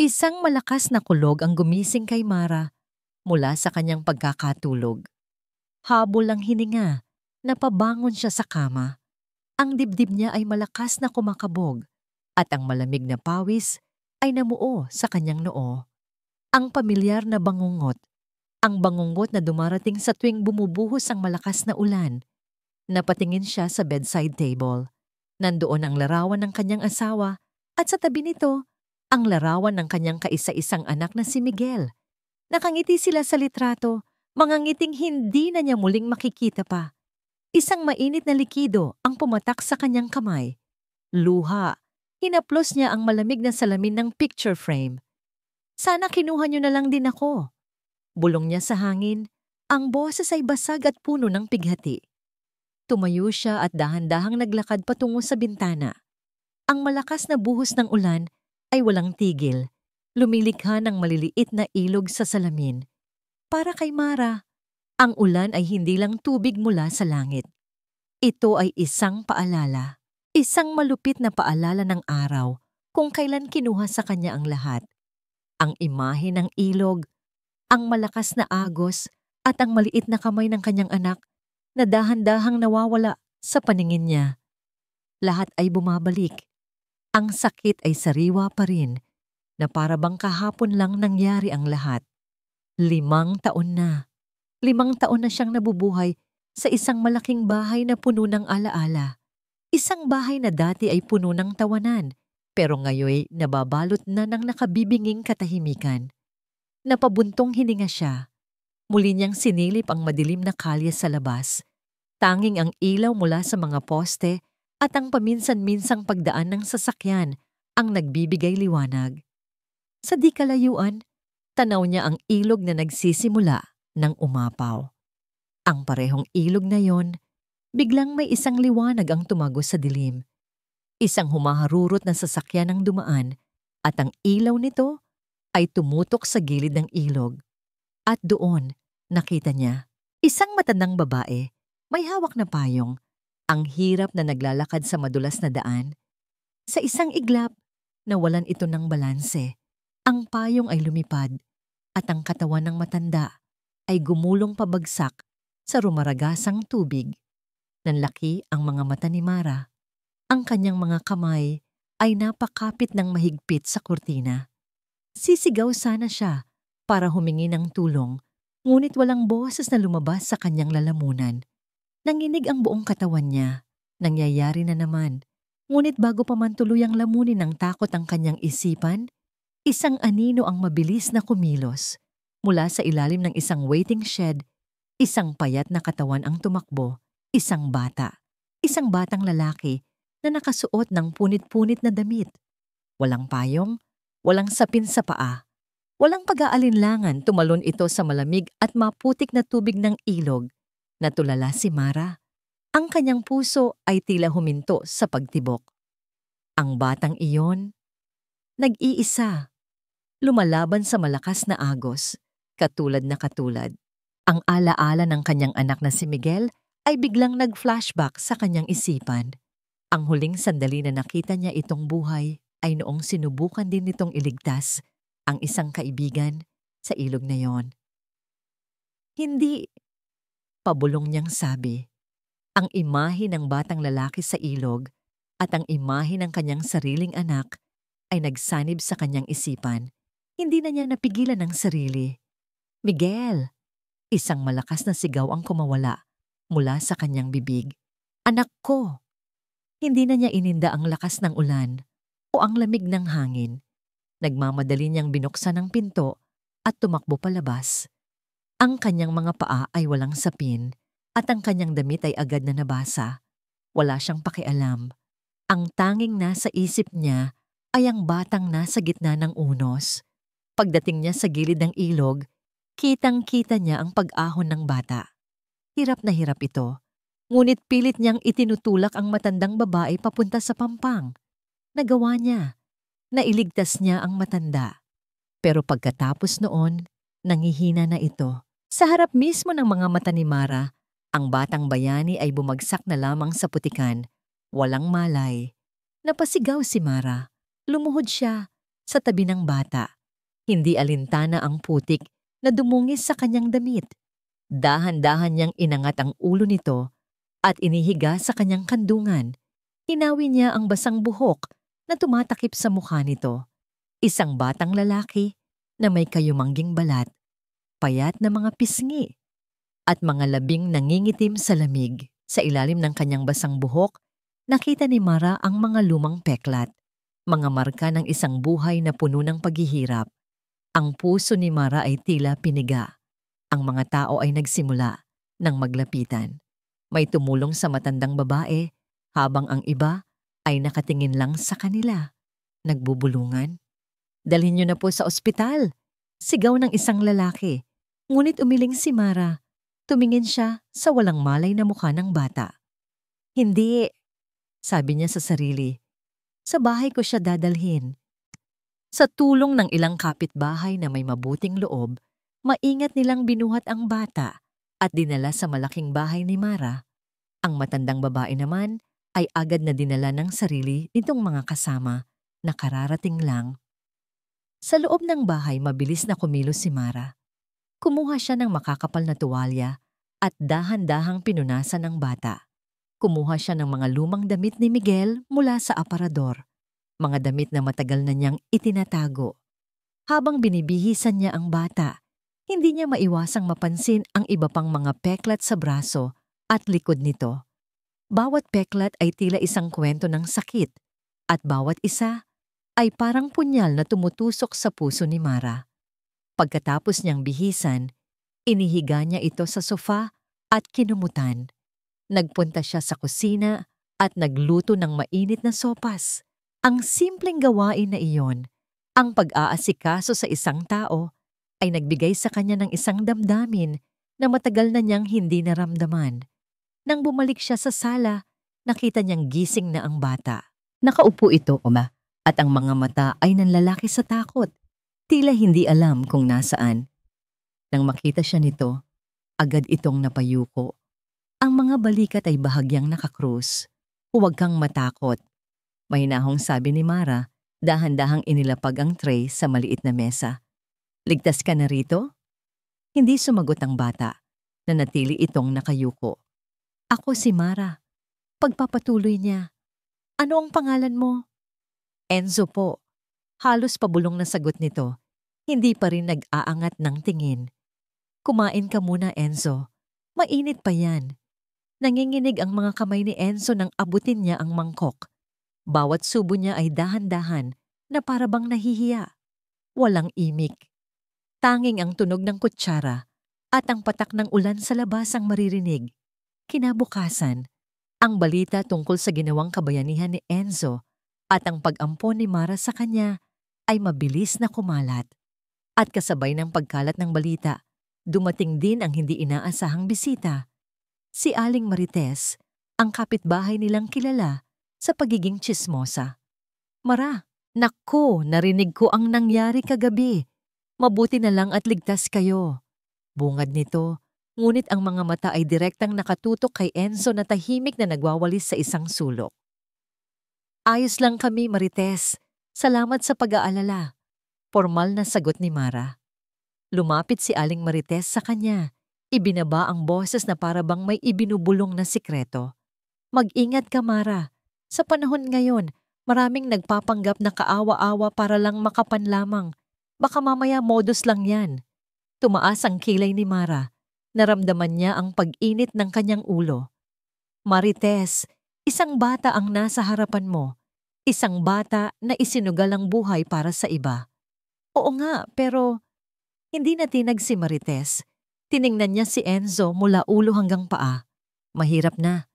Isang malakas na kulog ang gumising kay Mara mula sa kanyang pagkakatulog. Habol ang hininga, napabangon siya sa kama. Ang dibdib niya ay malakas na kumakabog at ang malamig na pawis ay namuo sa kanyang noo. Ang pamilyar na bangungot, ang bangungot na dumarating sa tuwing bumubuhos ang malakas na ulan. Napatingin siya sa bedside table. Nandoon ang larawan ng kanyang asawa at sa tabi nito, ang larawan ng kanyang kaisa-isang anak na si Miguel. Nakangiti sila sa litrato, mga ngiting hindi na niya muling makikita pa. Isang mainit na likido ang pumatak sa kanyang kamay. Luha, hinaplos niya ang malamig na salamin ng picture frame. Sana kinuha niyo na lang din ako. Bulong niya sa hangin, ang boses ay basag at puno ng pighati. Tumayo siya at dahan-dahang naglakad patungo sa bintana. Ang malakas na buhos ng ulan ay walang tigil. Lumilikha ng maliliit na ilog sa salamin. Para kay Mara, ang ulan ay hindi lang tubig mula sa langit. Ito ay isang paalala. Isang malupit na paalala ng araw kung kailan kinuha sa kanya ang lahat. Ang imahe ng ilog, ang malakas na agos at ang maliit na kamay ng kanyang anak na dahan-dahang nawawala sa paningin niya. Lahat ay bumabalik. Ang sakit ay sariwa pa rin na para bang kahapon lang nangyari ang lahat. 5 taon na. 5 taon na siyang nabubuhay sa isang malaking bahay na puno ng alaala. Isang bahay na dati ay puno ng tawanan, pero ngayon nababalot na ng nakabibinging katahimikan. Napabuntong hininga siya. Muli niyang sinilip ang madilim na kalye sa labas. Tanging ang ilaw mula sa mga poste at ang paminsan-minsang pagdaan ng sasakyan ang nagbibigay liwanag. Sa di kalayuan, tanaw niya ang ilog na nagsisimula ng umapaw. Ang parehong ilog na yon, biglang may isang liwanag ang tumagos sa dilim. Isang humaharurot na sasakyan ang dumaan at ang ilaw nito ay tumutok sa gilid ng ilog. At doon, nakita niya, isang matandang babae, may hawak na payong, ang hirap na naglalakad sa madulas na daan. Sa isang iglap, nawalan ito ng balanse. Ang payong ay lumipad at ang katawan ng matanda ay gumulong pabagsak sa rumaragasang tubig. Nanlaki ang mga mata ni Mara. Ang kanyang mga kamay ay napakapit ng mahigpit sa kurtina. Sisigaw sana siya para humingi ng tulong, ngunit walang boses na lumabas sa kanyang lalamunan. Nanginig ang buong katawan niya. Nangyayari na naman. Ngunit bago pa man tuluyang lamunin ng takot ang kanyang isipan, isang anino ang mabilis na kumilos. Mula sa ilalim ng isang waiting shed, isang payat na katawan ang tumakbo, isang bata. Isang batang lalaki na nakasuot ng punit-punit na damit. Walang payong, walang sapin sa paa. Walang pag-aalinlangan tumalon ito sa malamig at maputik na tubig ng ilog. Natulala si Mara. Ang kanyang puso ay tila huminto sa pagtibok. Ang batang iyon, nag-iisa, lumalaban sa malakas na agos, katulad na katulad. Ang alaala ng kanyang anak na si Miguel ay biglang nag-flashback sa kanyang isipan. Ang huling sandali na nakita niya itong buhay ay noong sinubukan din nitong iligtas ang isang kaibigan sa ilog na yon. Hindi, pabulong niyang sabi. Ang imahe ng batang lalaki sa ilog at ang imahe ng kanyang sariling anak ay nagsanib sa kanyang isipan. Hindi na niya napigilan ang sarili. Miguel! Isang malakas na sigaw ang kumawala mula sa kanyang bibig. Anak ko! Hindi na niya ininda ang lakas ng ulan o ang lamig ng hangin. Nagmamadali niyang binuksan ang pinto at tumakbo palabas. Ang kanyang mga paa ay walang sapin at ang kanyang damit ay agad na nabasa. Wala siyang pakialam. Ang tanging nasa isip niya ay ang batang nasa gitna ng unos. Pagdating niya sa gilid ng ilog, kitang-kita niya ang pag-ahon ng bata. Hirap na hirap ito, ngunit pilit niyang itinutulak ang matandang babae papunta sa pampang. Nagawa niya. Nailigtas niya ang matanda. Pero pagkatapos noon, nangihina na ito. Sa harap mismo ng mga mata ni Mara, ang batang bayani ay bumagsak na lamang sa putikan. Walang malay. Napasigaw si Mara. Lumuhod siya. sa tabi ng bata. Hindi alintana ang putik na dumungis sa kanyang damit. Dahan-dahan niyang inangat ang ulo nito at inihiga sa kanyang kandungan. Hinawi niya ang basang buhok na tumatakip sa mukha nito. Isang batang lalaki na may kayumangging balat, payat na mga pisngi, at mga labing nangingitim sa lamig. Sa ilalim ng kanyang basang buhok, nakita ni Mara ang mga lumang peklat, mga marka ng isang buhay na puno ng paghihirap. Ang puso ni Mara ay tila piniga. Ang mga tao ay nagsimula ng maglapitan. May tumulong sa matandang babae, habang ang iba ay nakatingin lang sa kanila. Nagbubulungan. "Dalhin niyo na po sa ospital," sigaw ng isang lalaki. Ngunit umiling si Mara. Tumingin siya sa walang malay na mukha ng bata. "Hindi," sabi niya sa sarili. "Sa bahay ko siya dadalhin." Sa tulong ng ilang kapitbahay na may mabuting loob, maingat nilang binuhat ang bata at dinala sa malaking bahay ni Mara. Ang matandang babae naman ay agad na dinala ng sarili nitong mga kasama na kararating lang. Sa loob ng bahay, mabilis na kumilos si Mara. Kumuha siya ng makakapal na tuwalya at dahan-dahang pinunasan ng bata. Kumuha siya ng mga lumang damit ni Miguel mula sa aparador, mga damit na matagal na niyang itinatago. Habang binibihisan niya ang bata, hindi niya maiwasang mapansin ang iba pang mga peklat sa braso at likod nito. Bawat peklat ay tila isang kwento ng sakit at bawat isa ay parang punyal na tumutusok sa puso ni Mara. Pagkatapos niyang bihisan, inihiga niya ito sa sofa at kinumutan. Nagpunta siya sa kusina at nagluto ng mainit na sopas. Ang simpleng gawain na iyon, ang pag-aasikaso sa isang tao, ay nagbigay sa kanya ng isang damdamin na matagal na niyang hindi naramdaman. Nang bumalik siya sa sala, nakita niyang gising na ang bata. Nakaupo ito, at ang mga mata ay nanlalaki sa takot. Tila hindi alam kung nasaan. Nang makita siya nito, agad itong napayuko. Ang mga balikat ay bahagyang nakakrus. "Huwag kang matakot," mahinahong sabi ni Mara, dahan-dahang inilapag ang tray sa maliit na mesa. "Ligtas ka na rito?" Hindi sumagot ang bata. Nanatili itong nakayuko. "Ako si Mara." Pagpapatuloy niya. "Ano ang pangalan mo?" "Enzo po." Halos pabulong na sagot nito. Hindi pa rin nag-aangat ng tingin. "Kumain ka muna, Enzo. Mainit pa yan." Nanginginig ang mga kamay ni Enzo nang abutin niya ang mangkok. Bawat subo niya ay dahan-dahan na parabang nahihiya. Walang imik. Tanging ang tunog ng kutsara at ang patak ng ulan sa labas ang maririnig. Kinabukasan, ang balita tungkol sa ginawang kabayanihan ni Enzo at ang pag-ampon ni Mara sa kanya ay mabilis na kumalat. At kasabay ng pagkalat ng balita, dumating din ang hindi inaasahang bisita. Si Aling Marites, ang kapitbahay nilang kilala sa pagiging tsismosa. "Mara, naku, narinig ko ang nangyari kagabi. Mabuti na lang at ligtas kayo." Bungad nito, ngunit ang mga mata ay direktang nakatutok kay Enzo na tahimik na nagwawalis sa isang sulok. "Ayos lang kami, Marites. Salamat sa pag-aalala." Formal na sagot ni Mara. Lumapit si Aling Marites sa kanya. Ibinaba ang boses na parabang may ibinubulong na sikreto. "Mag-ingat ka, Mara. Sa panahon ngayon, maraming nagpapanggap na kaawa-awa para lang makapanlamang. Baka mamaya modus lang yan." Tumaas ang kilay ni Mara. Naramdaman niya ang pag-init ng kanyang ulo. "Marites, isang bata ang nasa harapan mo. Isang bata na isinugal ang buhay para sa iba." "Oo nga, pero..." Hindi natinag si Marites. Tiningnan niya si Enzo mula ulo hanggang paa. "Mahirap na.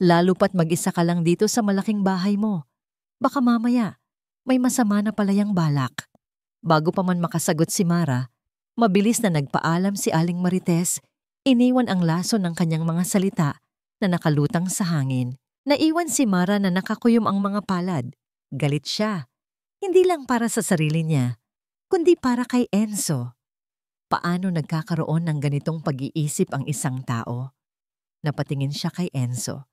Lalo pat mag-isa ka lang dito sa malaking bahay mo. Baka mamaya, may masama na palayang balak." Bago pa man makasagot si Mara, mabilis na nagpaalam si Aling Marites. Iniwan ang laso ng kanyang mga salita na nakalutang sa hangin. Naiwan si Mara na nakakuyom ang mga palad. Galit siya. Hindi lang para sa sarili niya, kundi para kay Enzo. Paano nagkakaroon ng ganitong pag-iisip ang isang tao? Napatingin siya kay Enzo.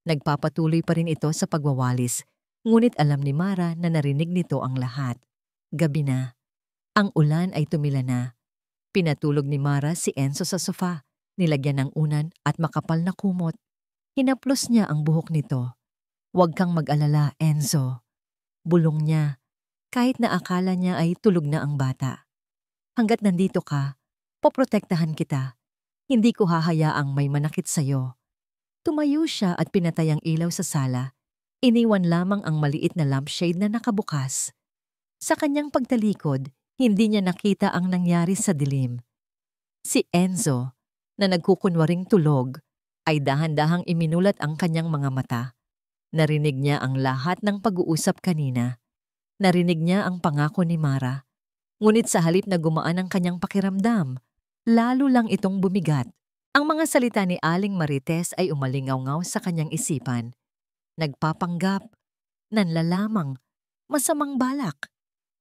Nagpapatuloy pa rin ito sa pagwawalis, ngunit alam ni Mara na narinig nito ang lahat. Gabi na. Ang ulan ay tumila na. Pinatulog ni Mara si Enzo sa sofa, nilagyan ng unan at makapal na kumot. Hinaplos niya ang buhok nito. "Huwag kang mag-alala, Enzo." Bulong niya, kahit na akala niya ay tulog na ang bata. "Hanggat nandito ka, poprotektahan kita. Hindi ko hahayaang may manakit sa'yo." Tumayo siya at pinatay ang ilaw sa sala. Iniwan lamang ang maliit na lampshade na nakabukas. Sa kanyang pagtalikod, hindi niya nakita ang nangyari sa dilim. Si Enzo, na nagkukunwaring tulog, ay dahan-dahang iminulat ang kanyang mga mata. Narinig niya ang lahat ng pag-uusap kanina. Narinig niya ang pangako ni Mara. Ngunit sa halip na gumaan ang kanyang pakiramdam, lalo lang itong bumigat. Ang mga salita ni Aling Marites ay umalingaw-ngaw sa kanyang isipan. Nagpapanggap, nanlalamang, masamang balak.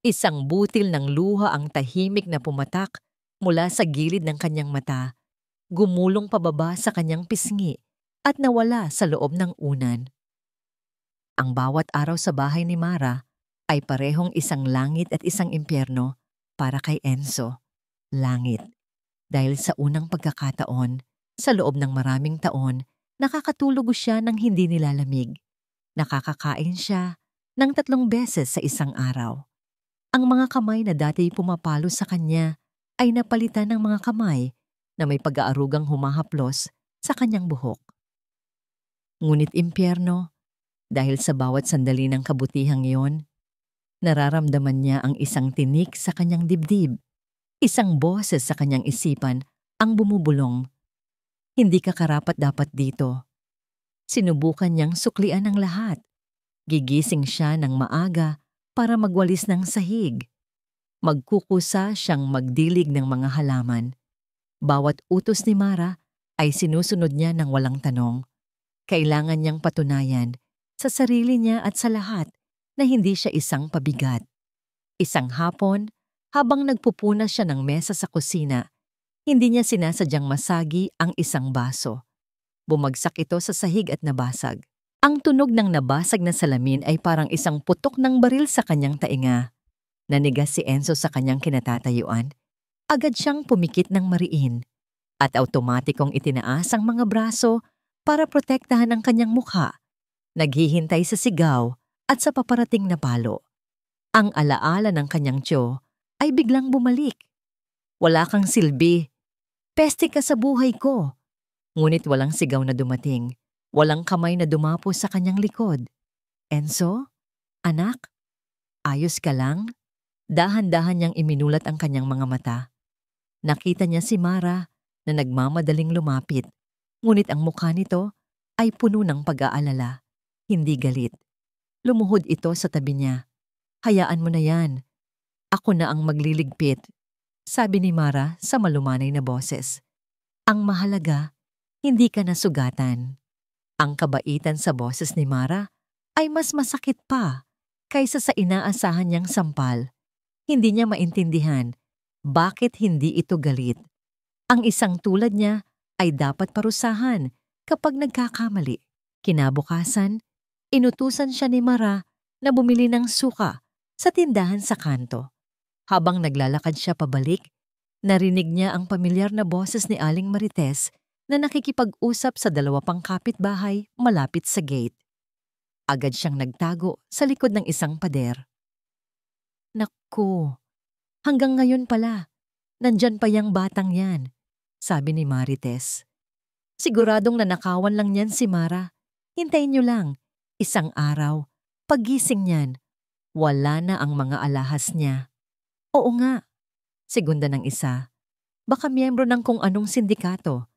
Isang butil ng luha ang tahimik na pumatak mula sa gilid ng kanyang mata, gumulong pababa sa kanyang pisngi at nawala sa loob ng unan. Ang bawat araw sa bahay ni Mara ay parehong isang langit at isang impyerno para kay Enzo. Langit. Dahil sa unang pagkakataon, sa loob ng maraming taon, nakakatulog siya ng hindi nilalamig. Nakakakain siya ng 3 beses sa isang araw. Ang mga kamay na dati pumapalo sa kanya ay napalitan ng mga kamay na may pag-aarugang humahaplos sa kanyang buhok. Ngunit impyerno, dahil sa bawat sandali ng kabutihang iyon, nararamdaman niya ang isang tinik sa kanyang dibdib, isang boses sa kanyang isipan ang bumubulong. Hindi ka karapat-dapat dito. Sinubukan niyang suklian ang lahat. Gigising siya ng maaga para magwalis ng sahig. Magkukusa siyang magdilig ng mga halaman. Bawat utos ni Mara ay sinusunod niya ng walang tanong. Kailangan niyang patunayan sa sarili niya at sa lahat na hindi siya isang pabigat. Isang hapon, habang nagpupunas siya ng mesa sa kusina, hindi niya sinasadyang masagi ang isang baso. Bumagsak ito sa sahig at nabasag. Ang tunog ng nabasag na salamin ay parang isang putok ng baril sa kanyang tainga. Nanigas si Enzo sa kanyang kinatatayuan. Agad siyang pumikit ng mariin at automatikong itinaas ang mga braso para protektahan ang kanyang mukha. Naghihintay sa sigaw at sa paparating na palo. Ang alaala ng kanyang tiyo ay biglang bumalik. "Wala kang silbi. Peste ka sa buhay ko." Ngunit walang sigaw na dumating. Walang kamay na dumapo sa kanyang likod. "Enzo? Anak? Ayos ka lang?" Dahan-dahan niyang iminulat ang kanyang mga mata. Nakita niya si Mara na nagmamadaling lumapit. Ngunit ang mukha nito ay puno ng pag-aalala, hindi galit. Lumuhod ito sa tabi niya. "Hayaan mo na yan. Ako na ang magliligpit," sabi ni Mara sa malumanay na boses. "Ang mahalaga, hindi ka nasugatan." Ang kabaitan sa boses ni Mara ay mas masakit pa kaysa sa inaasahan niyang sampal. Hindi niya maintindihan bakit hindi ito galit. Ang isang tulad niya ay dapat parusahan kapag nagkakamali. Kinabukasan, inutusan siya ni Mara na bumili ng suka sa tindahan sa kanto. Habang naglalakad siya pabalik, narinig niya ang pamilyar na boses ni Aling Marites na nakikipag-usap sa 2 pang kapitbahay malapit sa gate. Agad siyang nagtago sa likod ng isang pader. "Naku, hanggang ngayon pala, nandyan pa yang batang yan," sabi ni Marites. "Siguradong nanakawan lang niyan si Mara. Hintayin niyo lang, isang araw, paggising niyan, wala na ang mga alahas niya." "Oo nga," segunda ng isa. "Baka miyembro ng kung anong sindikato.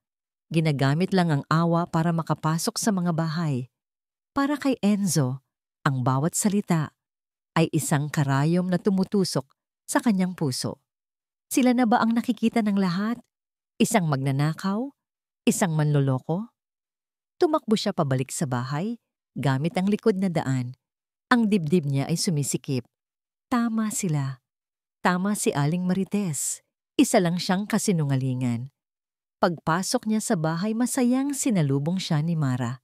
Ginagamit lang ang awa para makapasok sa mga bahay." Para kay Enzo, ang bawat salita ay isang karayom na tumutusok sa kanyang puso. Sila na ba ang nakikita ng lahat? Isang magnanakaw? Isang manloloko? Tumakbo siya pabalik sa bahay, gamit ang likod na daan. Ang dibdib niya ay sumisikip. Tama sila. Tama si Aling Marites. Isa lang siyang kasinungalingan. Pagpasok niya sa bahay, masayang sinalubong siya ni Mara.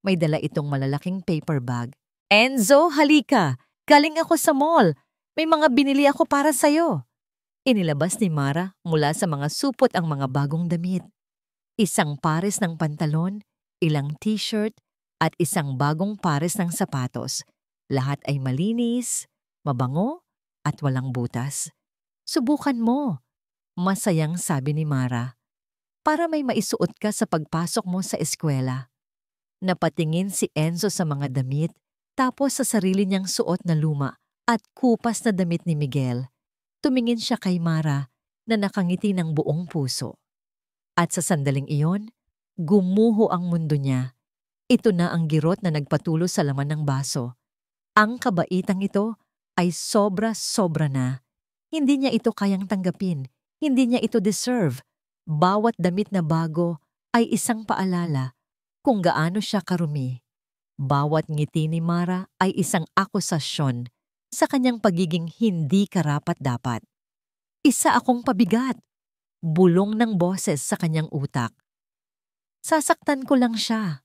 May dala itong malalaking paper bag. "Enzo, halika! Galing ako sa mall. May mga binili ako para sa'yo. Inilabas ni Mara mula sa mga supot ang mga bagong damit. Isang pares ng pantalon, ilang t-shirt, at isang bagong pares ng sapatos. Lahat ay malinis, mabango, at walang butas. Subukan mo, masayang sabi ni Mara, para may maisuot ka sa pagpasok mo sa eskwela. Napatingin si Enzo sa mga damit, tapos sa sarili niyang suot na luma at kupas na damit ni Miguel. Tumingin siya kay Mara na nakangiti ng buong puso. At sa sandaling iyon, gumuho ang mundo niya. Ito na ang girot na nagpatulo sa laman ng baso. Ang kabaitang ito ay sobra-sobra na. Hindi niya ito kayang tanggapin. Hindi niya ito deserve. Bawat damit na bago ay isang paalala kung gaano siya karumi. Bawat ngiti ni Mara ay isang akusasyon sa kanyang pagiging hindi karapat-dapat. Isa akong pabigat. Bulong ng boses sa kanyang utak. Sasaktan ko lang siya.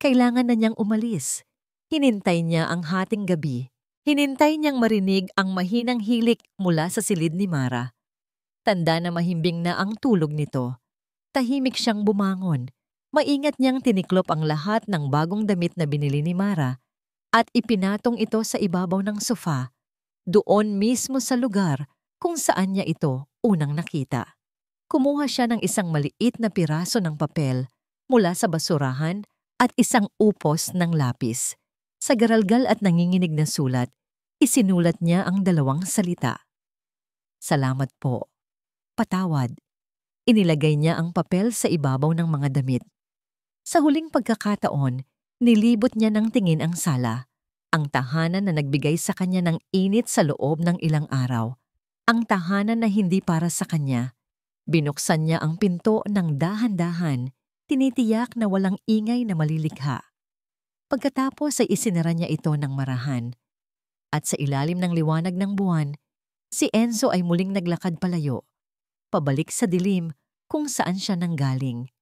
Kailangan na niyang umalis. Hinintay niya ang hating gabi. Hinintay niyang marinig ang mahinang hilik mula sa silid ni Mara. Tanda na mahimbing na ang tulog nito. Tahimik siyang bumangon. Maingat niyang tiniklop ang lahat ng bagong damit na binili ni Mara at ipinatong ito sa ibabaw ng sofa, doon mismo sa lugar kung saan niya ito unang nakita. Kumuha siya ng isang maliit na piraso ng papel mula sa basurahan at isang upos ng lapis. Sa garalgal at nanginginig na sulat, isinulat niya ang dalawang salita. Salamat po. Patawad. Inilagay niya ang papel sa ibabaw ng mga damit. Sa huling pagkakataon, nilibot niya ng tingin ang sala, ang tahanan na nagbigay sa kanya ng init sa loob ng ilang araw, ang tahanan na hindi para sa kanya. Binuksan niya ang pinto ng dahan-dahan, tinitiyak na walang ingay na malilikha. Pagkatapos ay isinara niya ito ng marahan. At sa ilalim ng liwanag ng buwan, si Enzo ay muling naglakad palayo, pabalik sa dilim kung saan siya nanggaling.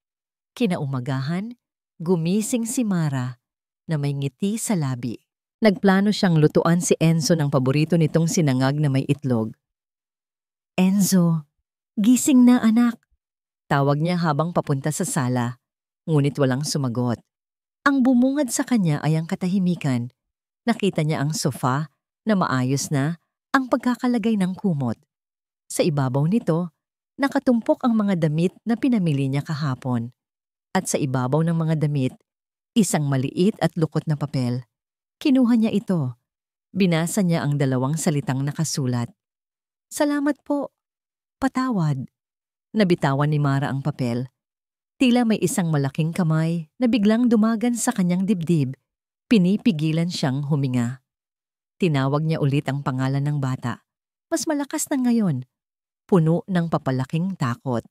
Kinaumagahan, gumising si Mara na may ngiti sa labi. Nagplano siyang lutuan si Enzo ng paborito nitong sinangag na may itlog. Enzo, gising na anak. Tawag niya habang papunta sa sala, ngunit walang sumagot. Ang bumungad sa kanya ay ang katahimikan. Nakita niya ang sofa na maayos na ang pagkakalagay ng kumot. Sa ibabaw nito, nakatumpok ang mga damit na pinamili niya kahapon. At sa ibabaw ng mga damit, isang maliit at lukot na papel. Kinuha niya ito. Binasa niya ang dalawang salitang nakasulat. Salamat po. Patawad. Nabitawan ni Mara ang papel. Tila may isang malaking kamay na biglang dumagan sa kanyang dibdib. Pinipigilan siyang huminga. Tinawag niya ulit ang pangalan ng bata. Mas malakas na ngayon. Puno ng papalaking takot.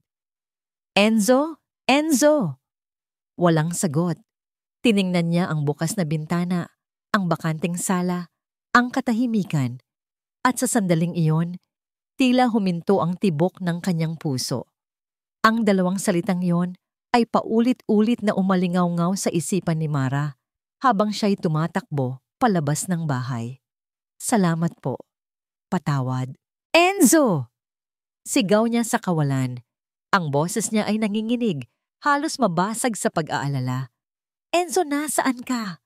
Enzo! Enzo! Walang sagot. Tiningnan niya ang bukas na bintana, ang bakanting sala, ang katahimikan. At sa sandaling iyon, tila huminto ang tibok ng kanyang puso. Ang dalawang salitang iyon ay paulit-ulit na umalingaw-ngaw sa isipan ni Mara habang siya'y tumatakbo palabas ng bahay. Salamat po. Patawad. Enzo! Sigaw niya sa kawalan. Ang boses niya ay nanginginig, halos mabasag sa pag-aalala. Enzo, nasaan ka?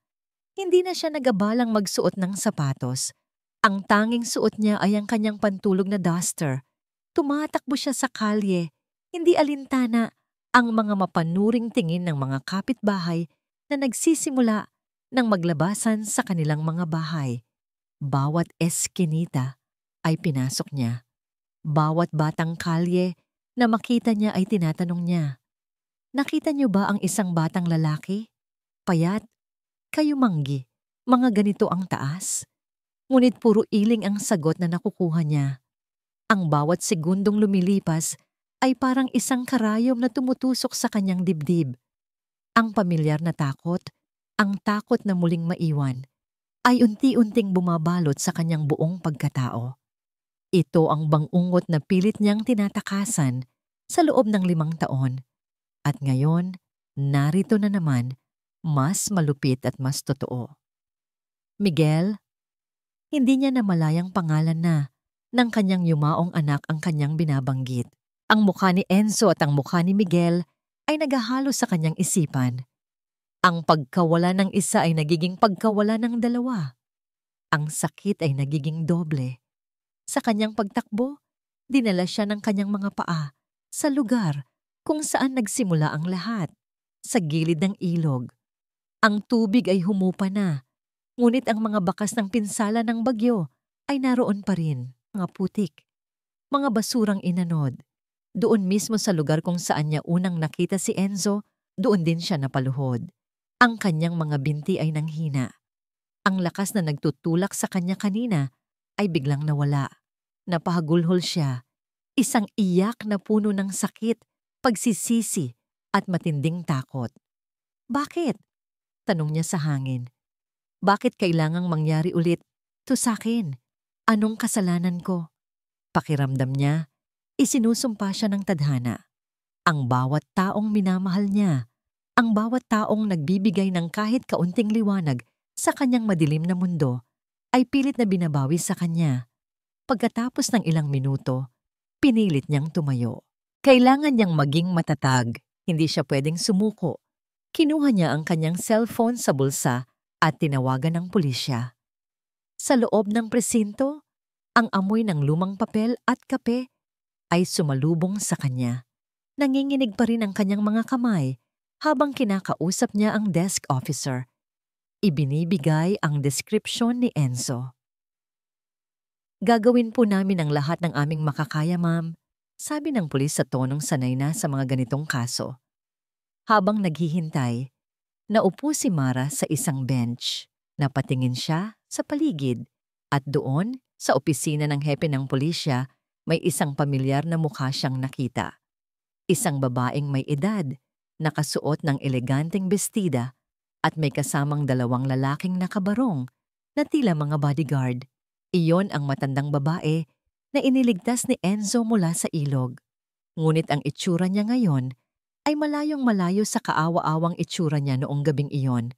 Hindi na siya nagabalang magsuot ng sapatos. Ang tanging suot niya ay ang kanyang pantulog na duster. Tumatakbo siya sa kalye, hindi alintana ang mga mapanuring tingin ng mga kapitbahay na nagsisimula ng maglabasan sa kanilang mga bahay. Bawat eskinita ay pinasok niya. Bawat batang kalye na makita niya ay tinatanong niya, nakita niyo ba ang isang batang lalaki? Payat, kayumanggi, mga ganito ang taas. Ngunit puro iling ang sagot na nakukuha niya. Ang bawat segundong lumilipas ay parang isang karayom na tumutusok sa kanyang dibdib. Ang pamilyar na takot, ang takot na muling maiwan, ay unti-unting bumabalot sa kanyang buong pagkatao. Ito ang bangungot na pilit niyang tinatakasan sa loob ng 5 taon. At ngayon, narito na naman, mas malupit at mas totoo. Miguel, Hindi niya namalayang pangalan na ng kanyang yumaong anak ang kanyang binabanggit. Ang mukha ni Enzo at ang mukha ni Miguel ay naghahalo sa kanyang isipan. Ang pagkawala ng isa ay nagiging pagkawala ng dalawa. Ang sakit ay nagiging doble. Sa kanyang pagtakbo, dinala siya ng kanyang mga paa sa lugar kung saan nagsimula ang lahat, sa gilid ng ilog. Ang tubig ay humupa na, ngunit ang mga bakas ng pinsala ng bagyo ay naroon pa rin. Mga putik, mga basurang inanod. Doon mismo sa lugar kung saan niya unang nakita si Enzo, doon din siya napaluhod. Ang kanyang mga binti ay nanghina. Ang lakas na nagtutulak sa kanya kanina ay biglang nawala. Napahagulhol siya. Isang iyak na puno ng sakit, pagsisisi at matinding takot. Bakit? Tanong niya sa hangin. Bakit kailangang mangyari ulit to sa akin? Anong kasalanan ko? Pakiramdam niya, isinusumpa siya ng tadhana. Ang bawat taong minamahal niya, ang bawat taong nagbibigay ng kahit kaunting liwanag sa kanyang madilim na mundo, ay pilit na binabawi sa kanya. Pagkatapos ng ilang minuto, pinilit niyang tumayo. Kailangan niyang maging matatag, hindi siya pwedeng sumuko. Kinuha niya ang kanyang cellphone sa bulsa at tinawagan ng pulisya. Sa loob ng presinto, ang amoy ng lumang papel at kape ay sumalubong sa kanya. Nanginginig pa rin ang kanyang mga kamay habang kinakausap niya ang desk officer. Ibinibigay ang description ni Enzo. Gagawin po namin ang lahat ng aming makakaya, ma'am, sabi ng pulis sa tonong sanay na sa mga ganitong kaso. Habang naghihintay, naupo si Mara sa isang bench. Napatingin siya sa paligid at doon, sa opisina ng hepe ng pulisya, may isang pamilyar na mukha siyang nakita. Isang babaeng may edad, nakasuot ng eleganteng bestida at may kasamang dalawang lalaking nakabarong na tila mga bodyguard. Iyon ang matandang babae na iniligtas ni Enzo mula sa ilog. Ngunit ang itsura niya ngayon ay malayong malayo sa kaawa-awang itsura niya noong gabing iyon.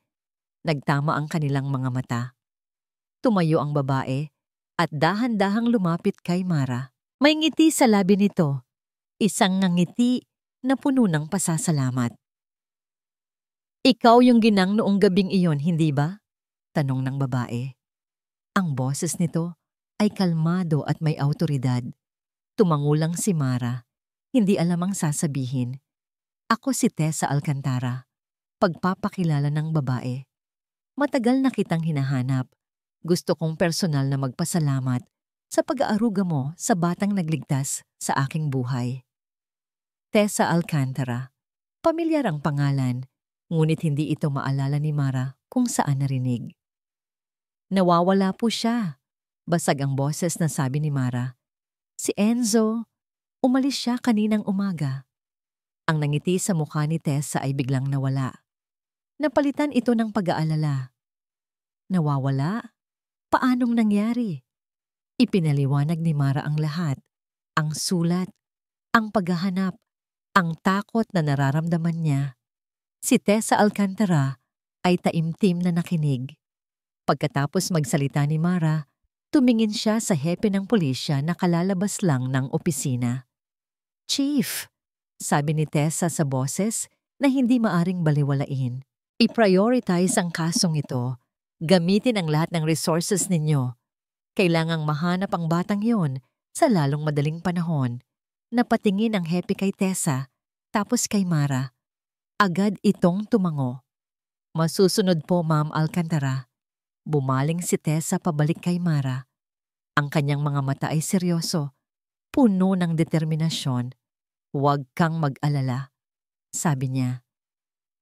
Nagtama ang kanilang mga mata. Tumayo ang babae at dahan-dahang lumapit kay Mara. May ngiti sa labi nito, isang ngiti na puno ng pasasalamat. Ikaw yung ginang noong gabing iyon, hindi ba? Tanong ng babae. Ang boses nito ay kalmado at may awtoridad. Tumangulang si Mara. Hindi alam ang sasabihin. Ako si Tessa Alcantara. Pagpapakilala ng babae. Matagal na kitang hinahanap. Gusto kong personal na magpasalamat sa pag-aaruga mo sa batang nagligtas sa aking buhay. Tessa Alcantara. Pamilyar ang pangalan, ngunit hindi ito maalala ni Mara kung saan narinig. Nawawala po siya. Basag ang boses na sabi ni Mara. Si Enzo, umalis siya kaninang umaga. Ang nangiti sa mukha ni Tessa ay biglang nawala. Napalitan ito ng pag-aalala. Nawawala? Paanong nangyari? Ipinaliwanag ni Mara ang lahat. Ang sulat, ang paghahanap, ang takot na nararamdaman niya. Si Tessa Alcantara ay taimtim na nakinig. Pagkatapos magsalita ni Mara, tumingin siya sa hepe ng pulisya na kalalabas lang ng opisina. Chief, sabi ni Tessa sa boses na hindi maaring baliwalain. I-prioritize ang kasong ito. Gamitin ang lahat ng resources ninyo. Kailangang mahanap ang batang yon sa lalong madaling panahon. Napatingin ang hepe kay Tessa, tapos kay Mara. Agad itong tumango. Masusunod po, Ma'am Alcantara. Bumaling si Tessa pabalik kay Mara. Ang kanyang mga mata ay seryoso, puno ng determinasyon. Huwag kang mag-alala, sabi niya.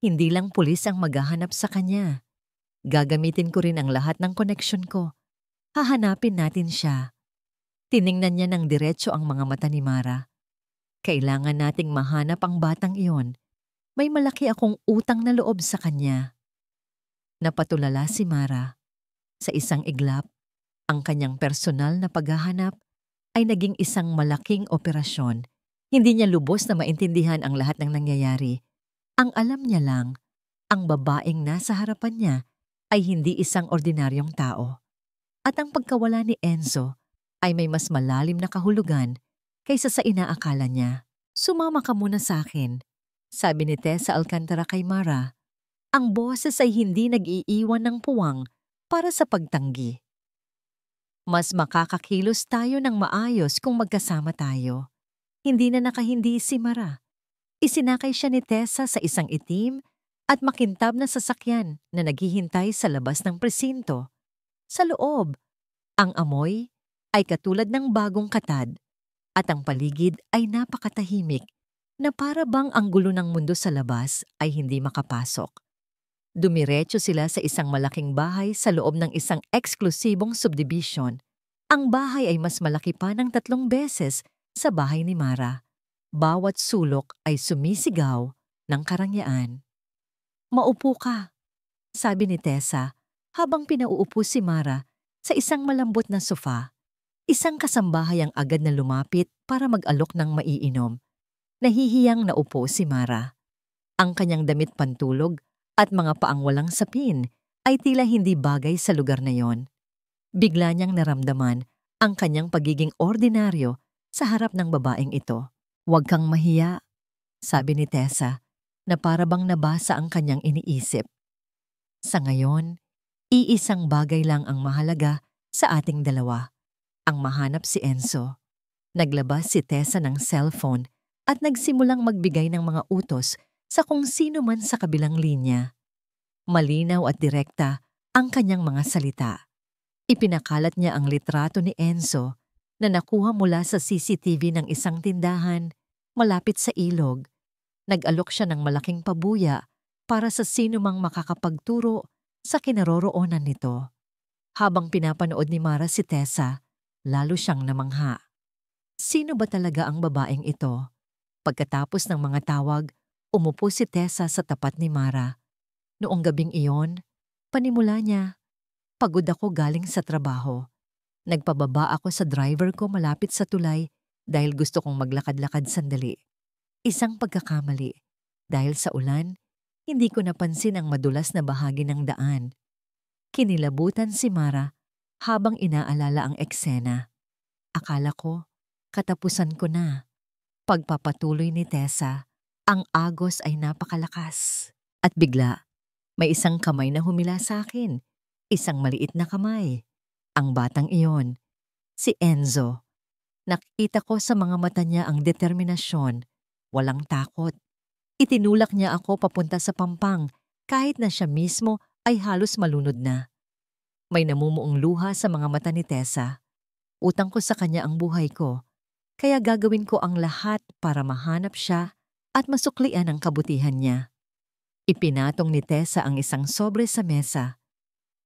Hindi lang pulis ang maghahanap sa kanya. Gagamitin ko rin ang lahat ng koneksyon ko. Hahanapin natin siya. Tiningnan niya ng diretso ang mga mata ni Mara. Kailangan nating mahanap ang batang iyon. May malaki akong utang na loob sa kanya. Napatulala si Mara. Sa isang iglap, ang kanyang personal na paghahanap ay naging isang malaking operasyon. Hindi niya lubos na maintindihan ang lahat ng nangyayari. Ang alam niya lang, ang babaeng nasa harapan niya ay hindi isang ordinaryong tao. At ang pagkawala ni Enzo ay may mas malalim na kahulugan kaysa sa inaakala niya. Sumama ka muna sa akin, sabi ni Tessa Alcantara kay Mara. Ang boses ay hindi nag-iiwan ng puwang para sa pagtanggi. Mas makakakilos tayo ng maayos kung magkasama tayo. Hindi na nakahindi si Mara. Isinakay siya ni Tessa sa isang itim at makintab na sasakyan na naghihintay sa labas ng presinto. Sa loob, ang amoy ay katulad ng bagong katad at ang paligid ay napakatahimik na para bang ang gulo ng mundo sa labas ay hindi makapasok. Dumiretso sila sa isang malaking bahay sa loob ng isang eksklusibong subdivision. Ang bahay ay mas malaki pa ng 3 beses sa bahay ni Mara. Bawat sulok ay sumisigaw ng karangyaan. Maupo ka, sabi ni Tessa habang pinauupo si Mara sa isang malambot na sofa. Isang kasambahay ang agad na lumapit para mag-alok ng maiinom. Nahihiyang naupo si Mara. Ang kanyang damit pantulog at mga paang walang sapin ay tila hindi bagay sa lugar na yon. Bigla niyang naramdaman ang kanyang pagiging ordinaryo sa harap ng babaeng ito. Huwag kang mahiya, sabi ni Tessa na para bang nabasa ang kanyang iniisip. Sa ngayon, iisang bagay lang ang mahalaga sa ating dalawa. Ang mahanap si Enzo. Naglabas si Tessa ng cellphone at nagsimulang magbigay ng mga utos sa kung sino man sa kabilang linya. Malinaw at direkta ang kanyang mga salita. Ipinakalat niya ang litrato ni Enzo na nakuha mula sa CCTV ng isang tindahan malapit sa ilog. Nag-alok siya ng malaking pabuya para sa sino mang makakapagturo sa kinaroroonan nito. Habang pinapanood ni Mara si Tessa, lalo siyang namangha. Sino ba talaga ang babaeng ito? Pagkatapos ng mga tawag, umupo si Tessa sa tapat ni Mara. Noong gabing iyon, panimula niya, pagod ako galing sa trabaho. Nagpababa ako sa driver ko malapit sa tulay dahil gusto kong maglakad-lakad sandali. Isang pagkakamali. Dahil sa ulan, hindi ko napansin ang madulas na bahagi ng daan. Kinilabutan si Mara habang inaalala ang eksena. Akala ko, katapusan ko na. Pagpapatuloy ni Tessa, ang agos ay napakalakas. At bigla, may isang kamay na humila sa akin. Isang maliit na kamay. Ang batang iyon, si Enzo. Nakita ko sa mga mata niya ang determinasyon, walang takot. Itinulak niya ako papunta sa pampang kahit na siya mismo ay halos malunod na. May namumuong luha sa mga mata ni Tessa. Utang ko sa kanya ang buhay ko, kaya gagawin ko ang lahat para mahanap siya at masuklian ang kabutihan niya. Ipinatong ni Tessa ang isang sobre sa mesa.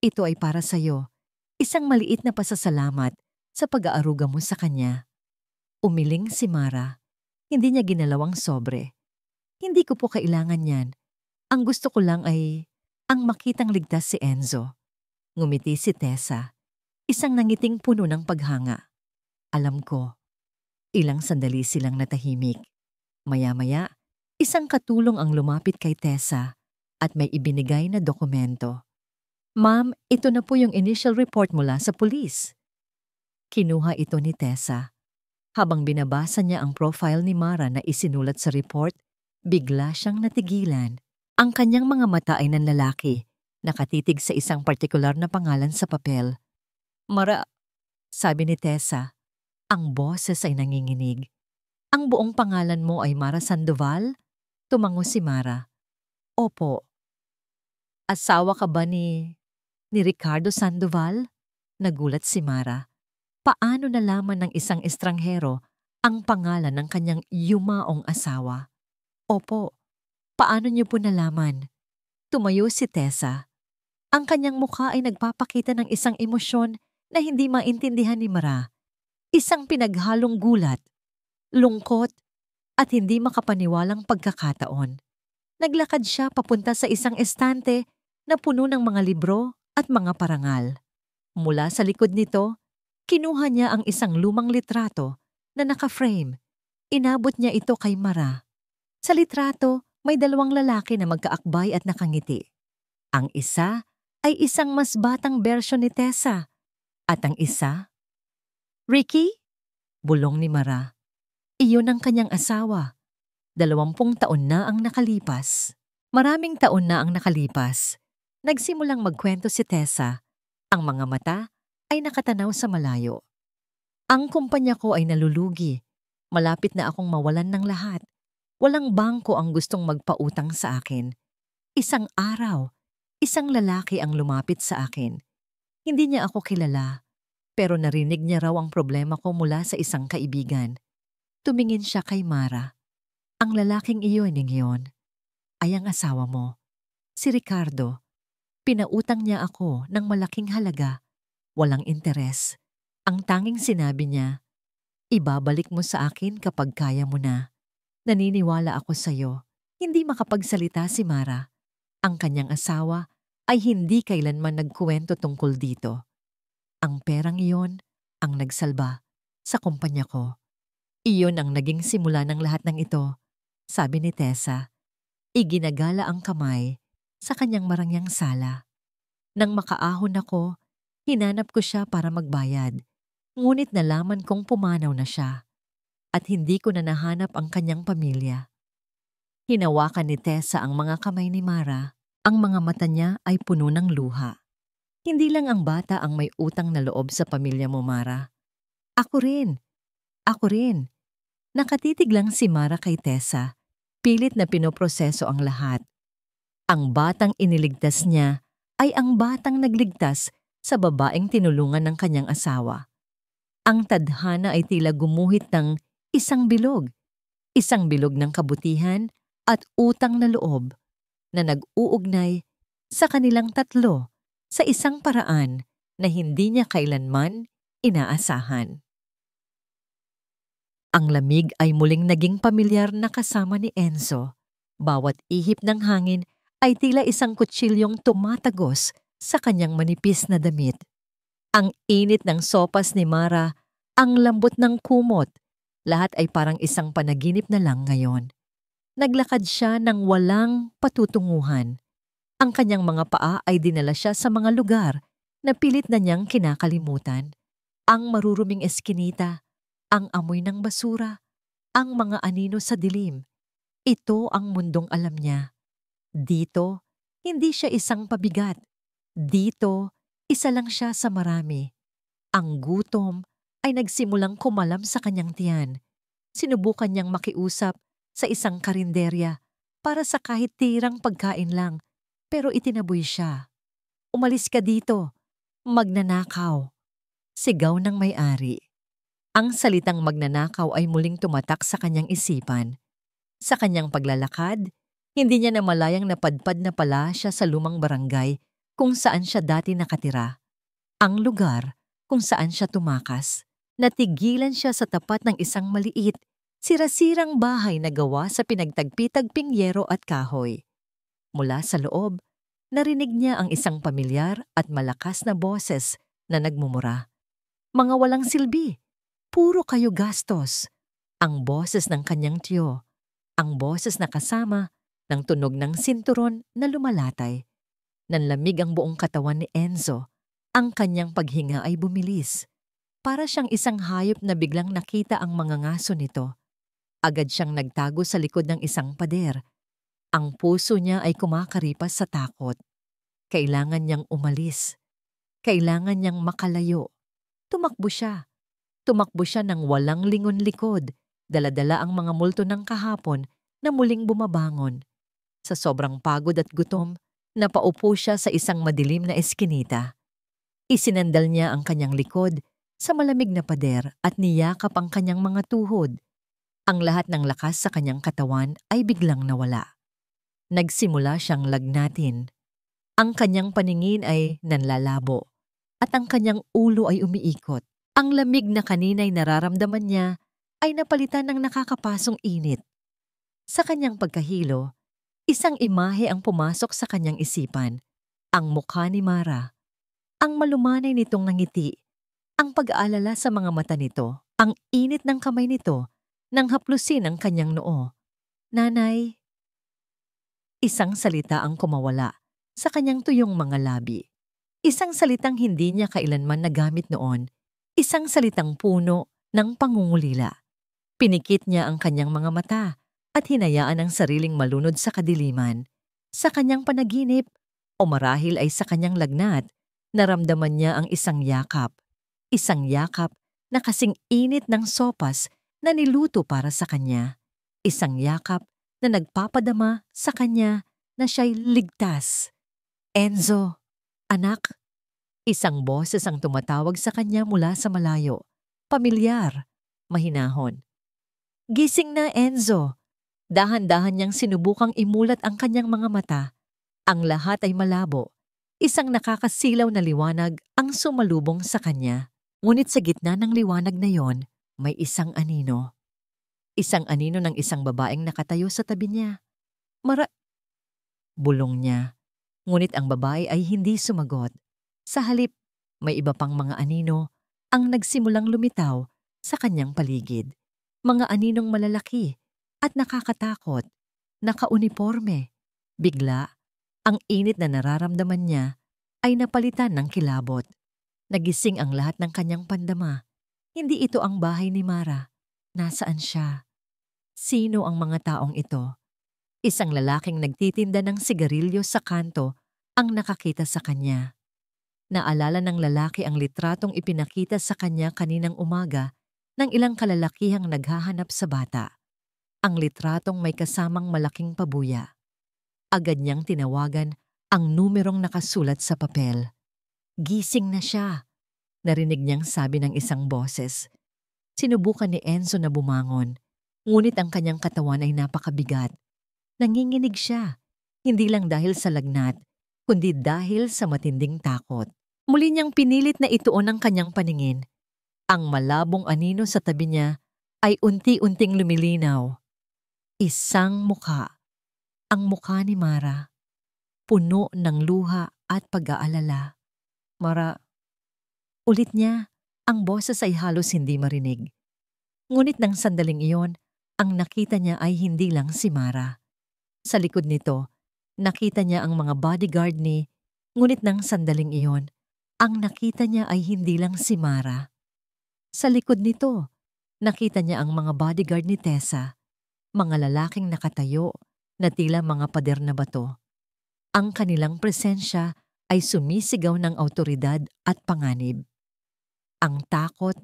Ito ay para sa'yo, isang maliit na pasasalamat sa pag-aaruga mo sa kanya. Umiling si Mara. Hindi niya ginalawang sobre. Hindi ko po kailangan yan. Ang gusto ko lang ay ang makitang ligtas si Enzo. Ngumiti si Tessa. Isang nangiting puno ng paghanga. Alam ko. Ilang sandali silang natahimik. Maya-maya, isang katulong ang lumapit kay Tessa at may ibinigay na dokumento. Ma'am, ito na po yung initial report mula sa pulis. Kinuha ito ni Tessa. Habang binabasa niya ang profile ni Mara na isinulat sa report, bigla siyang natigilan. Ang kanyang mga mata ay nanlalaki, nakatitig sa isang partikular na pangalan sa papel. Mara, sabi ni Tessa. Ang boses ay nanginginig. Ang buong pangalan mo ay Mara Sandoval? Tumango si Mara. Opo. Asawa ka ba ni Ricardo Sandoval? Nagulat si Mara. Paano nalaman ng isang estranghero ang pangalan ng kanyang yumaong asawa? Opo. Paano niyo po nalaman? Tumayo si Tessa. Ang kanyang mukha ay nagpapakita ng isang emosyon na hindi maintindihan ni Mara. Isang pinaghalong gulat, lungkot, at hindi makapaniwalang pagkakataon. Naglakad siya papunta sa isang estante na puno ng mga libro at mga parangal. Mula sa likod nito, kinuha niya ang isang lumang litrato na naka-frame. Inabot niya ito kay Mara. Sa litrato, may 2 lalaki na magkaakbay at nakangiti. Ang isa ay isang mas batang bersyon ni Tessa At ang isa? Ricky? Bulong ni Mara. Iyon ang kanyang asawa. 20 taon na ang nakalipas. Maraming taon na ang nakalipas. Nagsimulang magkwento si Tessa. Ang mga mata ay nakatanaw sa malayo. Ang kumpanya ko ay nalulugi. Malapit na akong mawalan ng lahat. Walang bangko ang gustong magpautang sa akin. Isang araw, isang lalaki ang lumapit sa akin. Hindi niya ako kilala, pero narinig niya raw ang problema ko mula sa isang kaibigan. Tumingin siya kay Mara. Ang lalaking iyon ay ang asawa mo, si Ricardo. Pinautang niya ako ng malaking halaga, walang interes. Ang tanging sinabi niya, ibabalik mo sa akin kapag kaya mo na. Naniniwala ako sa'yo. Hindi makapagsalita si Mara. Ang kanyang asawa ay hindi kailanman nagkuwento tungkol dito. Ang perang iyon ang nagsalba sa kumpanya ko. Iyon ang naging simula ng lahat ng ito, sabi ni Tessa. Iginagala ang kamay sa kanyang marangyang sala. Nang makaahon ako, hinanap ko siya para magbayad. Ngunit nalaman kong pumanaw na siya at hindi ko na nahanap ang kanyang pamilya. Hinawakan ni Tessa ang mga kamay ni Mara. Ang mga mata niya ay puno ng luha. Hindi lang ang bata ang may utang na loob sa pamilya mo, Mara. Ako rin. Ako rin. Nakatitig lang si Mara kay Tessa. Pilit na pinoproseso ang lahat. Ang batang iniligtas niya ay ang batang nagligtas sa babaeng tinulungan ng kanyang asawa. Ang tadhana ay tila gumuhit ng isang bilog ng kabutihan at utang na loob na nag-uugnay sa kanilang tatlo sa isang paraan na hindi niya kailanman inaasahan. Ang lamig ay muling naging pamilyar na kasama ni Enzo. Bawat ihip ng hangin ay tila isang kutsilyong tumatagos sa kanyang manipis na damit. Ang init ng sopas ni Mara, ang lambot ng kumot, lahat ay parang isang panaginip na lang ngayon. Naglakad siya ng walang patutunguhan. Ang kanyang mga paa ay dinala siya sa mga lugar na pilit na niyang kinakalimutan. Ang maruruming eskinita, ang amoy ng basura, ang mga anino sa dilim. Ito ang mundong alam niya. Dito, hindi siya isang pabigat. Dito, isa lang siya sa marami. Ang gutom ay nagsimulang kumalam sa kanyang tiyan. Sinubukan niyang makiusap sa isang karinderya para sa kahit tirang pagkain lang, pero itinaboy siya. Umalis ka dito, magnanakaw. Sigaw ng may-ari. Ang salitang magnanakaw ay muling tumatak sa kanyang isipan. Sa kanyang paglalakad, hindi niya namalayang napadpad na pala siya sa lumang barangay kung saan siya dati nakatira. Ang lugar kung saan siya tumakas. Natigilan siya sa tapat ng isang maliit, sirasirang bahay na gawa sa pinagtagpi-tagping yero at kahoy. Mula sa loob, narinig niya ang isang pamilyar at malakas na boses na nagmumura. Mga walang silbi. Puro kayo gastos. Ang boses ng kanyang tiyo. Ang boses na kasama ng tunog ng sinturon na lumalatay. Nanlamig ang buong katawan ni Enzo. Ang kanyang paghinga ay bumilis. Para siyang isang hayop na biglang nakita ang mga ngaso nito. Agad siyang nagtago sa likod ng isang pader. Ang puso niya ay kumakaripas sa takot. Kailangan niyang umalis. Kailangan niyang makalayo. Tumakbo siya. Tumakbo siya ng walang lingon-likod, dala-dala ang mga multo ng kahapon na muling bumabangon. Sa sobrang pagod at gutom, napaupo siya sa isang madilim na eskinita. Isinandal niya ang kanyang likod sa malamig na pader at niyakap ang kanyang mga tuhod. Ang lahat ng lakas sa kanyang katawan ay biglang nawala. Nagsimula siyang lagnatin. Ang kanyang paningin ay nanlalabo at ang kanyang ulo ay umiikot. Ang lamig na kanina'y nararamdaman niya ay napalitan ng nakakapasong init. Sa kanyang pagkahilo, isang imahe ang pumasok sa kanyang isipan. Ang mukha ni Mara. Ang malumanay nitong nangiti. Ang pag-aalala sa mga mata nito. Ang init ng kamay nito nang haplusin ang kanyang noo. Nanay. Isang salita ang kumawala sa kanyang tuyong mga labi. Isang salitang hindi niya kailanman nagamit noon, isang salitang puno ng pangungulila. Pinikit niya ang kanyang mga mata at hinayaan ang sariling malunod sa kadiliman. Sa kanyang panaginip, o marahil ay sa kanyang lagnat, naramdaman niya ang isang yakap. Isang yakap na kasing init ng sopas na niluto para sa kanya. Isang yakap na nagpapadama sa kanya na siya'y ligtas. Enzo, anak. Isang boses ang tumatawag sa kanya mula sa malayo. Pamilyar, mahinahon. Gising na, Enzo. Dahan-dahan niyang sinubukang imulat ang kanyang mga mata. Ang lahat ay malabo. Isang nakakasilaw na liwanag ang sumalubong sa kanya. Ngunit sa gitna ng liwanag na yon, may isang anino. Isang anino ng isang babaeng nakatayo sa tabi niya. Bulong niya. Ngunit ang babae ay hindi sumagot. Sa halip, may iba pang mga anino ang nagsimulang lumitaw sa kanyang paligid. Mga aninong malalaki at nakakatakot, nakauniporme. Bigla, ang init na nararamdaman niya ay napalitan ng kilabot. Nagising ang lahat ng kanyang pandama. Hindi ito ang bahay ni Mara. Nasaan siya? Sino ang mga taong ito? Isang lalaking nagtitinda ng sigarilyo sa kanto ang nakakita sa kanya. Naalala ng lalaki ang litratong ipinakita sa kanya kaninang umaga ng ilang kalalakihang naghahanap sa bata. Ang litratong may kasamang malaking pabuya. Agad niyang tinawagan ang numerong nakasulat sa papel. Gising na siya, narinig niyang sabi ng isang boses. Sinubukan ni Enzo na bumangon, ngunit ang kanyang katawan ay napakabigat. Nanginginig siya, hindi lang dahil sa lagnat, kundi dahil sa matinding takot. Muli niyang pinilit na ituon ang kanyang paningin. Ang malabong anino sa tabi niya ay unti-unting lumilinaw. Isang mukha. Ang mukha ni Mara. Puno ng luha at pag-aalala. Mara. Ulit niya, ang boses ay halos hindi marinig. Ngunit nang sandaling iyon, ang nakita niya ay hindi lang si Mara. Sa likod nito, nakita niya ang mga bodyguard ngunit nang sandaling iyon, ang nakita niya ay hindi lang si Mara. Sa likod nito, nakita niya ang mga bodyguard ni Tessa, mga lalaking nakatayo na tila mga pader na bato. Ang kanilang presensya ay sumisigaw ng awtoridad at panganib. Ang takot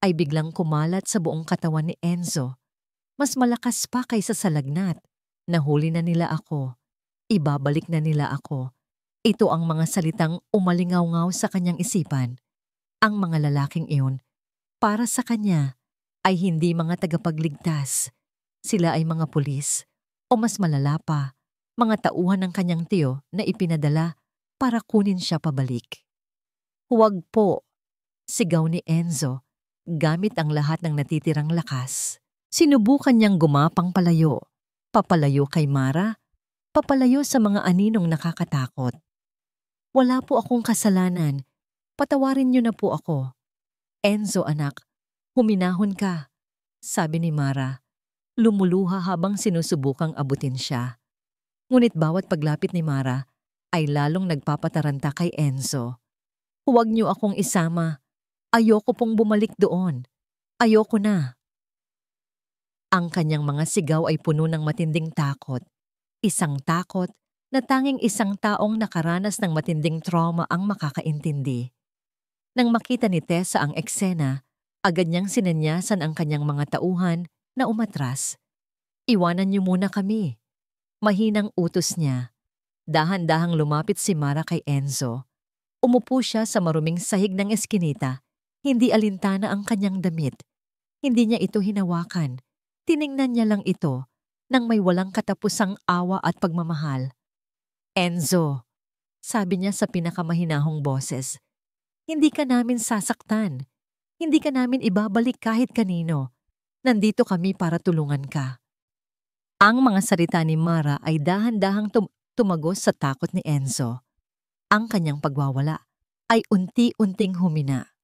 ay biglang kumalat sa buong katawan ni Enzo. Mas malakas pa kaysa sa lagnat. Nahuli na nila ako. Ibabalik na nila ako. Ito ang mga salitang umalingaw-ngaw sa kanyang isipan. Ang mga lalaking iyon, para sa kanya, ay hindi mga tagapagligtas. Sila ay mga pulis, o mas malala pa, mga tauhan ng kanyang tiyo na ipinadala para kunin siya pabalik. Huwag po, sigaw ni Enzo, gamit ang lahat ng natitirang lakas. Sinubukan niyang gumapang palayo. Papalayo kay Mara, papalayo sa mga aninong nakakatakot. Wala po akong kasalanan. Patawarin niyo na po ako. Enzo, anak, huminahon ka, sabi ni Mara. Lumuluha habang sinusubukang abutin siya. Ngunit bawat paglapit ni Mara ay lalong nagpapataranta kay Enzo. Huwag niyo akong isama. Ayoko pong bumalik doon. Ayoko na. Ang kanyang mga sigaw ay puno ng matinding takot. Isang takot na tanging isang taong nakaranas ng matinding trauma ang makakaintindi. Nang makita ni Tessa ang eksena, agad niyang sinanyasan ang kanyang mga tauhan na umatras. Iwanan niyo muna kami. Mahinang utos niya. Dahan-dahang lumapit si Mara kay Enzo. Umupo siya sa maruming sahig ng eskinita. Hindi alintana ang kanyang damit. Hindi niya ito hinawakan. Tiningnan niya lang ito nang may walang katapusang awa at pagmamahal. Enzo, sabi niya sa pinakamahinahong boses, hindi ka namin sasaktan. Hindi ka namin ibabalik kahit kanino. Nandito kami para tulungan ka. Ang mga salita ni Mara ay dahan-dahang tumagos sa takot ni Enzo. Ang kanyang pagwawala ay unti-unting humina.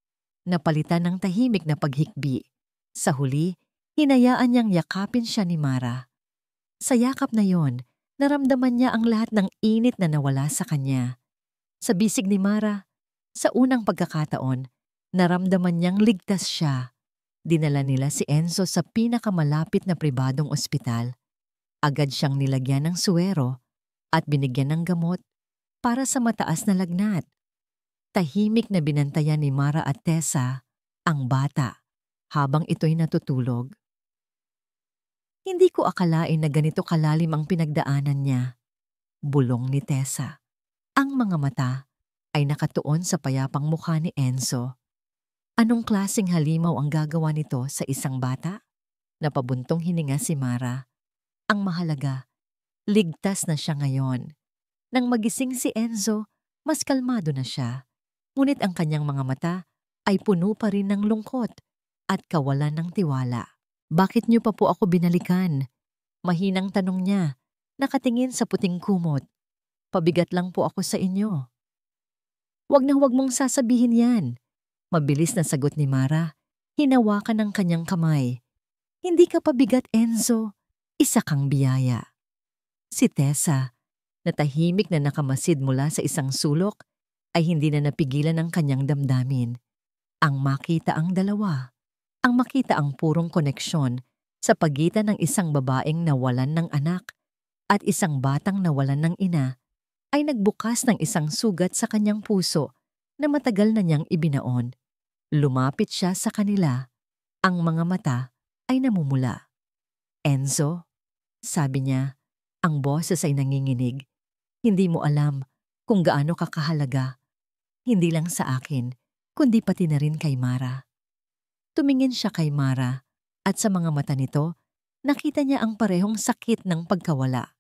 Napalitan ng tahimik na paghikbi. Sa huli, hinayaan niyang yakapin siya ni Mara. Sa yakap na yon, naramdaman niya ang lahat ng init na nawala sa kanya. Sa bisig ni Mara, sa unang pagkakataon, naramdaman niyang ligtas siya. Dinala nila si Enzo sa pinakamalapit na pribadong ospital. Agad siyang nilagyan ng suwero at binigyan ng gamot para sa mataas na lagnat. Tahimik na binantayan ni Mara at Tessa ang bata habang ito'y natutulog. Hindi ko akalain na ganito kalalim ang pinagdaanan niya, bulong ni Tessa. Ang mga mata ay nakatuon sa payapang mukha ni Enzo. Anong klaseng halimaw ang gagawa nito sa isang bata? Napabuntong hininga si Mara. Ang mahalaga, ligtas na siya ngayon. Nang magising si Enzo, mas kalmado na siya. Ngunit ang kanyang mga mata ay puno pa rin ng lungkot at kawalan ng tiwala. Bakit niyo pa po ako binalikan? Mahinang tanong niya, nakatingin sa puting kumot. Pabigat lang po ako sa inyo. Huwag na huwag mong sasabihin yan. Mabilis na sagot ni Mara, hinawakan ng kanyang kamay. Hindi ka pabigat, Enzo. Isa kang biyaya. Si Tessa, na tahimik na nakamasid mula sa isang sulok, ay hindi na napigilan ang kanyang damdamin. Ang makita ang dalawa. Ang makita ang purong koneksyon sa pagitan ng isang babaeng nawalan ng anak at isang batang nawalan ng ina ay nagbukas ng isang sugat sa kanyang puso na matagal na niyang ibinaon. Lumapit siya sa kanila. Ang mga mata ay namumula. Enzo, sabi niya, ang boses ay nanginginig. Hindi mo alam kung gaano ka kahalaga. Hindi lang sa akin, kundi pati na rin kay Mara. Tumingin siya kay Mara at sa mga mata nito, nakita niya ang parehong sakit ng pagkawala.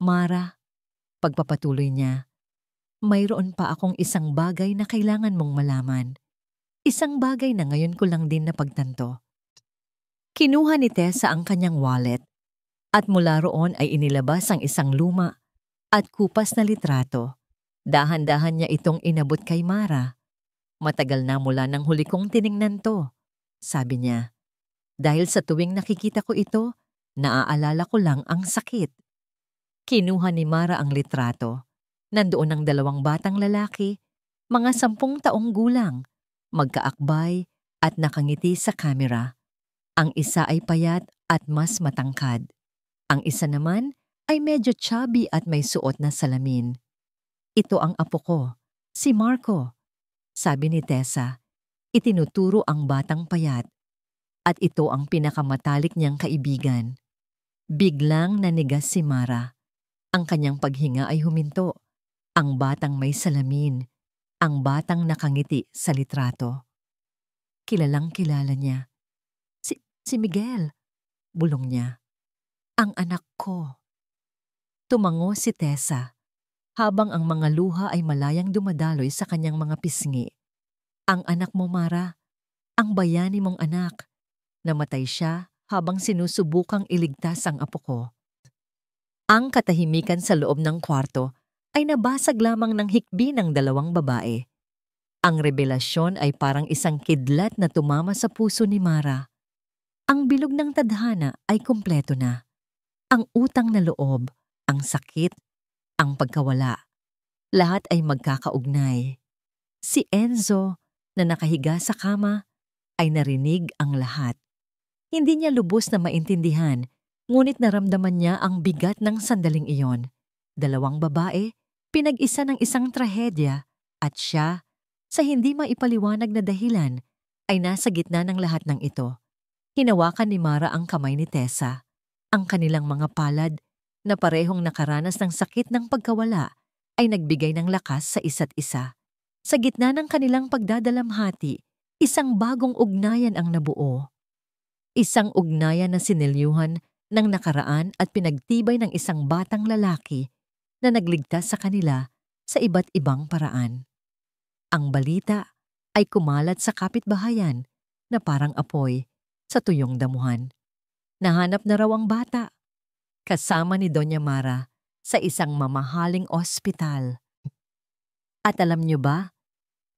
Mara, pagpapatuloy niya, mayroon pa akong isang bagay na kailangan mong malaman. Isang bagay na ngayon ko lang din napagtanto. Kinuha ni Tessa ang kanyang wallet at mula roon ay inilabas ang isang luma at kupas na litrato. Dahan-dahan niya itong inabot kay Mara. Matagal na mula nang huli kong tiningnan to, sabi niya. Dahil sa tuwing nakikita ko ito, naaalala ko lang ang sakit. Kinuha ni Mara ang litrato. Nandoon ang dalawang batang lalaki, mga 10 taong gulang, magkaakbay at nakangiti sa kamera. Ang isa ay payat at mas matangkad. Ang isa naman ay medyo chubby at may suot na salamin. Ito ang apo ko, si Marco, sabi ni Tessa. Itinuturo ang batang payat. At ito ang pinakamatalik niyang kaibigan. Biglang nanigas si Mara. Ang kanyang paghinga ay huminto. Ang batang may salamin. Ang batang nakangiti sa litrato. Kilalang kilala niya. Si Miguel, bulong niya. Ang anak ko. Tumango si Tessa, habang ang mga luha ay malayang dumadaloy sa kanyang mga pisngi. Ang anak mo, Mara, ang bayani mong anak. Namatay siya habang sinusubukang iligtas ang apo ko. Ang katahimikan sa loob ng kwarto ay nabasag lamang ng hikbi ng dalawang babae. Ang revelasyon ay parang isang kidlat na tumama sa puso ni Mara. Ang bilog ng tadhana ay kumpleto na. Ang utang na loob, ang sakit, ang pagkawala, lahat ay magkakaugnay. Si Enzo, na nakahiga sa kama, ay narinig ang lahat. Hindi niya lubos na maintindihan, ngunit naramdaman niya ang bigat ng sandaling iyon. Dalawang babae, pinag-isa ng isang trahedya, at siya, sa hindi maipaliwanag na dahilan, ay nasa gitna ng lahat ng ito. Hinawakan ni Mara ang kamay ni Tessa. Ang kanilang mga palad, na parehong nakaranas ng sakit ng pagkawala, ay nagbigay ng lakas sa isa't isa. Sa gitna ng kanilang pagdadalamhati, isang bagong ugnayan ang nabuo. Isang ugnayan na sinelyuhan ng nakaraan at pinagtibay ng isang batang lalaki na nagligtas sa kanila sa iba't ibang paraan. Ang balita ay kumalat sa kapitbahayan na parang apoy sa tuyong damuhan. Nahanap na raw ang bata, kasama ni Doña Mara sa isang mamahaling ospital. At alam niyo ba,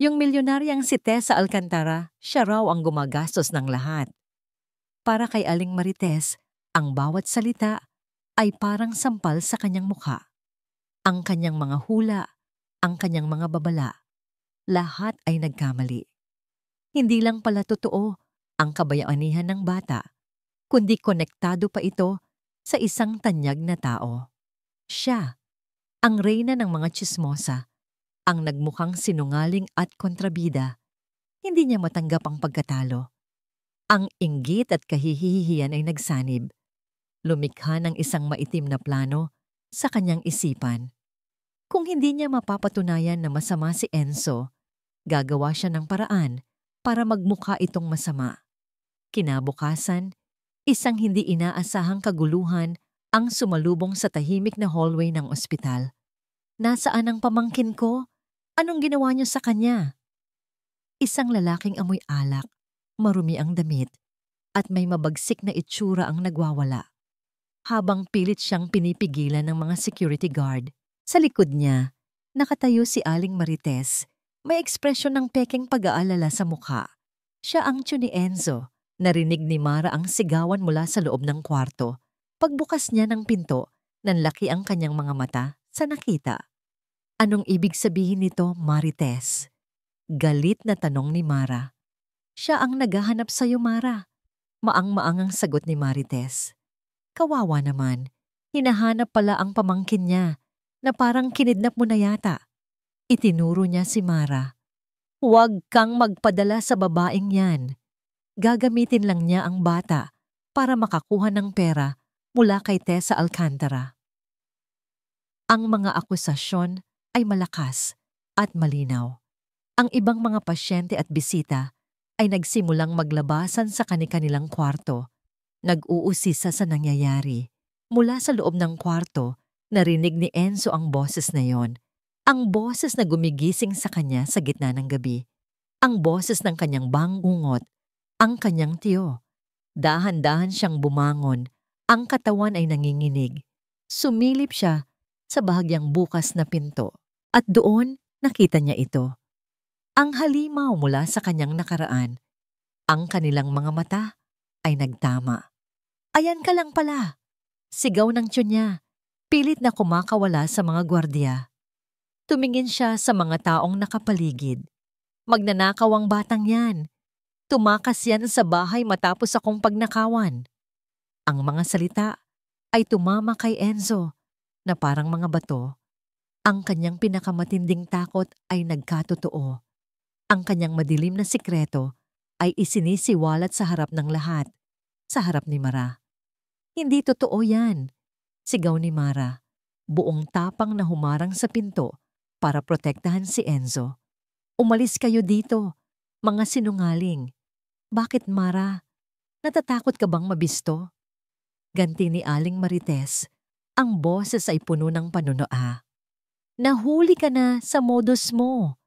yung milyonaryang si Tessa Alcantara, siya raw ang gumagastos ng lahat. Para kay Aling Marites, ang bawat salita ay parang sampal sa kanyang mukha. Ang kanyang mga hula ang kanyang mga babala. Lahat ay nagkamali. Hindi lang pala totoo ang kabayanihan ng bata, kundi konektado pa ito sa isang tanyag na tao. Siya, ang reyna ng mga tsismosa, ang nagmukhang sinungaling at kontrabida. Hindi niya matanggap ang pagkatalo. Ang inggit at kahihihiyan ay nagsanib. Lumikha ng isang maitim na plano sa kanyang isipan. Kung hindi niya mapapatunayan na masama si Enzo, gagawa siya ng paraan para magmukha itong masama. Kinabukasan, isang hindi inaasahang kaguluhan ang sumalubong sa tahimik na hallway ng ospital. "Nasaan ang pamangkin ko? Anong ginawa niyo sa kanya?" Isang lalaking amoy alak, marumi ang damit, at may mabagsik na itsura ang nagwawala. Habang pilit siyang pinipigilan ng mga security guard, sa likod niya, nakatayo si Aling Marites. May ekspresyon ng pekeng pag-aalala sa mukha. Siya ang tiyo ni Enzo. Narinig ni Mara ang sigawan mula sa loob ng kwarto. Pagbukas niya ng pinto, nanlaki ang kanyang mga mata sa nakita. "Anong ibig sabihin nito, Marites?" Galit na tanong ni Mara. "Siya ang naghahanap sa'yo, Mara." Maang-maang ang sagot ni Marites. Kawawa naman, hinahanap pala ang pamangkin niya na parang kinidnap mo na yata. Itinuro niya si Mara. "Huwag kang magpadala sa babaeng yan. Gagamitin lang niya ang bata para makakuha ng pera mula kay Tessa Alcantara." Ang mga akusasyon ay malakas at malinaw. Ang ibang mga pasyente at bisita ay nagsimulang maglabasan sa kani-kanilang kwarto. Nag-uusisa sa nangyayari. Mula sa loob ng kwarto, narinig ni Enzo ang boses na yon. Ang boses na gumigising sa kanya sa gitna ng gabi. Ang boses ng kanyang bangungot, ang kanyang tiyo. Dahan-dahan siyang bumangon. Ang katawan ay nanginginig. Sumilip siya sa bahagyang bukas na pinto. At doon, nakita niya ito. Ang halimaw mula sa kanyang nakaraan. Ang kanilang mga mata ay nagtama. "Ayan ka lang pala!" Sigaw ng tiyo niya. Pilit na kumakawala sa mga gwardiya. Tumingin siya sa mga taong nakapaligid. "Magnanakaw ang batang yan. Tumakas yan sa bahay matapos akong pagnakawan." Ang mga salita ay tumama kay Enzo na parang mga bato. Ang kanyang pinakamatinding takot ay nagkatotoo. Ang kanyang madilim na sikreto ay isinisiwalat sa harap ng lahat, sa harap ni Mara. "Hindi totoo yan," sigaw ni Mara, buong tapang na humarang sa pinto para protektahan si Enzo. "Umalis kayo dito, mga sinungaling." "Bakit, Mara? Natatakot ka bang mabisto?" Ganti ni Aling Marites. Ang boses ay puno ng panunoa. "Nahuli ka na sa modus mo."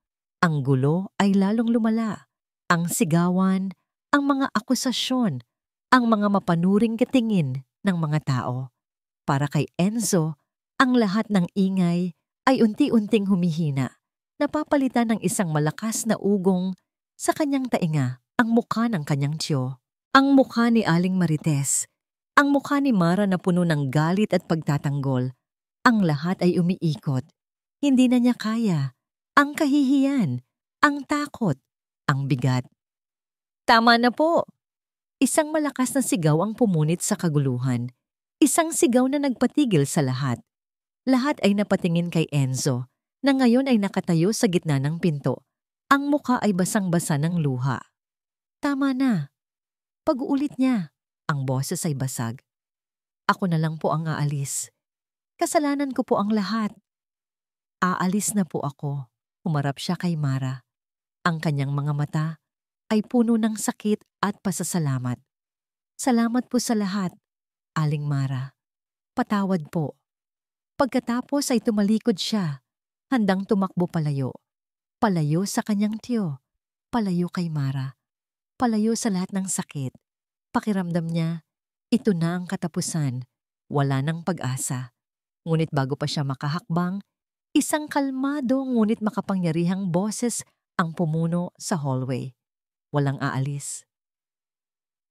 Ang gulo ay lalong lumala. Ang sigawan, ang mga akusasyon, ang mga mapanuring katingin ng mga tao. Para kay Enzo, ang lahat ng ingay ay unti-unting humihina. Napapalitan ng isang malakas na ugong sa kanyang tainga, ang mukha ng kanyang tiyo. Ang mukha ni Aling Marites. Ang mukha ni Mara na puno ng galit at pagtatanggol. Ang lahat ay umiikot. Hindi na niya kaya. Ang kahihiyan, ang takot, ang bigat. "Tama na po!" Isang malakas na sigaw ang pumunit sa kaguluhan. Isang sigaw na nagpatigil sa lahat. Lahat ay napatingin kay Enzo, na ngayon ay nakatayo sa gitna ng pinto. Ang mukha ay basang-basa ng luha. "Tama na." Pag-uulit niya, ang boses ay basag. "Ako na lang po ang aalis. Kasalanan ko po ang lahat." "Aalis na po ako." Humarap siya kay Mara. Ang kanyang mga mata ay puno ng sakit at pasasalamat. "Salamat po sa lahat, Aling Mara. Patawad po." Pagkatapos ay tumalikod siya, handang tumakbo palayo. Palayo sa kanyang tiyo, palayo kay Mara, palayo sa lahat ng sakit. Pakiramdam niya, ito na ang katapusan, wala nang pag-asa. Ngunit bago pa siya makahakbang, isang kalmado ngunit makapangyarihang boses ang pumuno sa hallway. Walang aalis.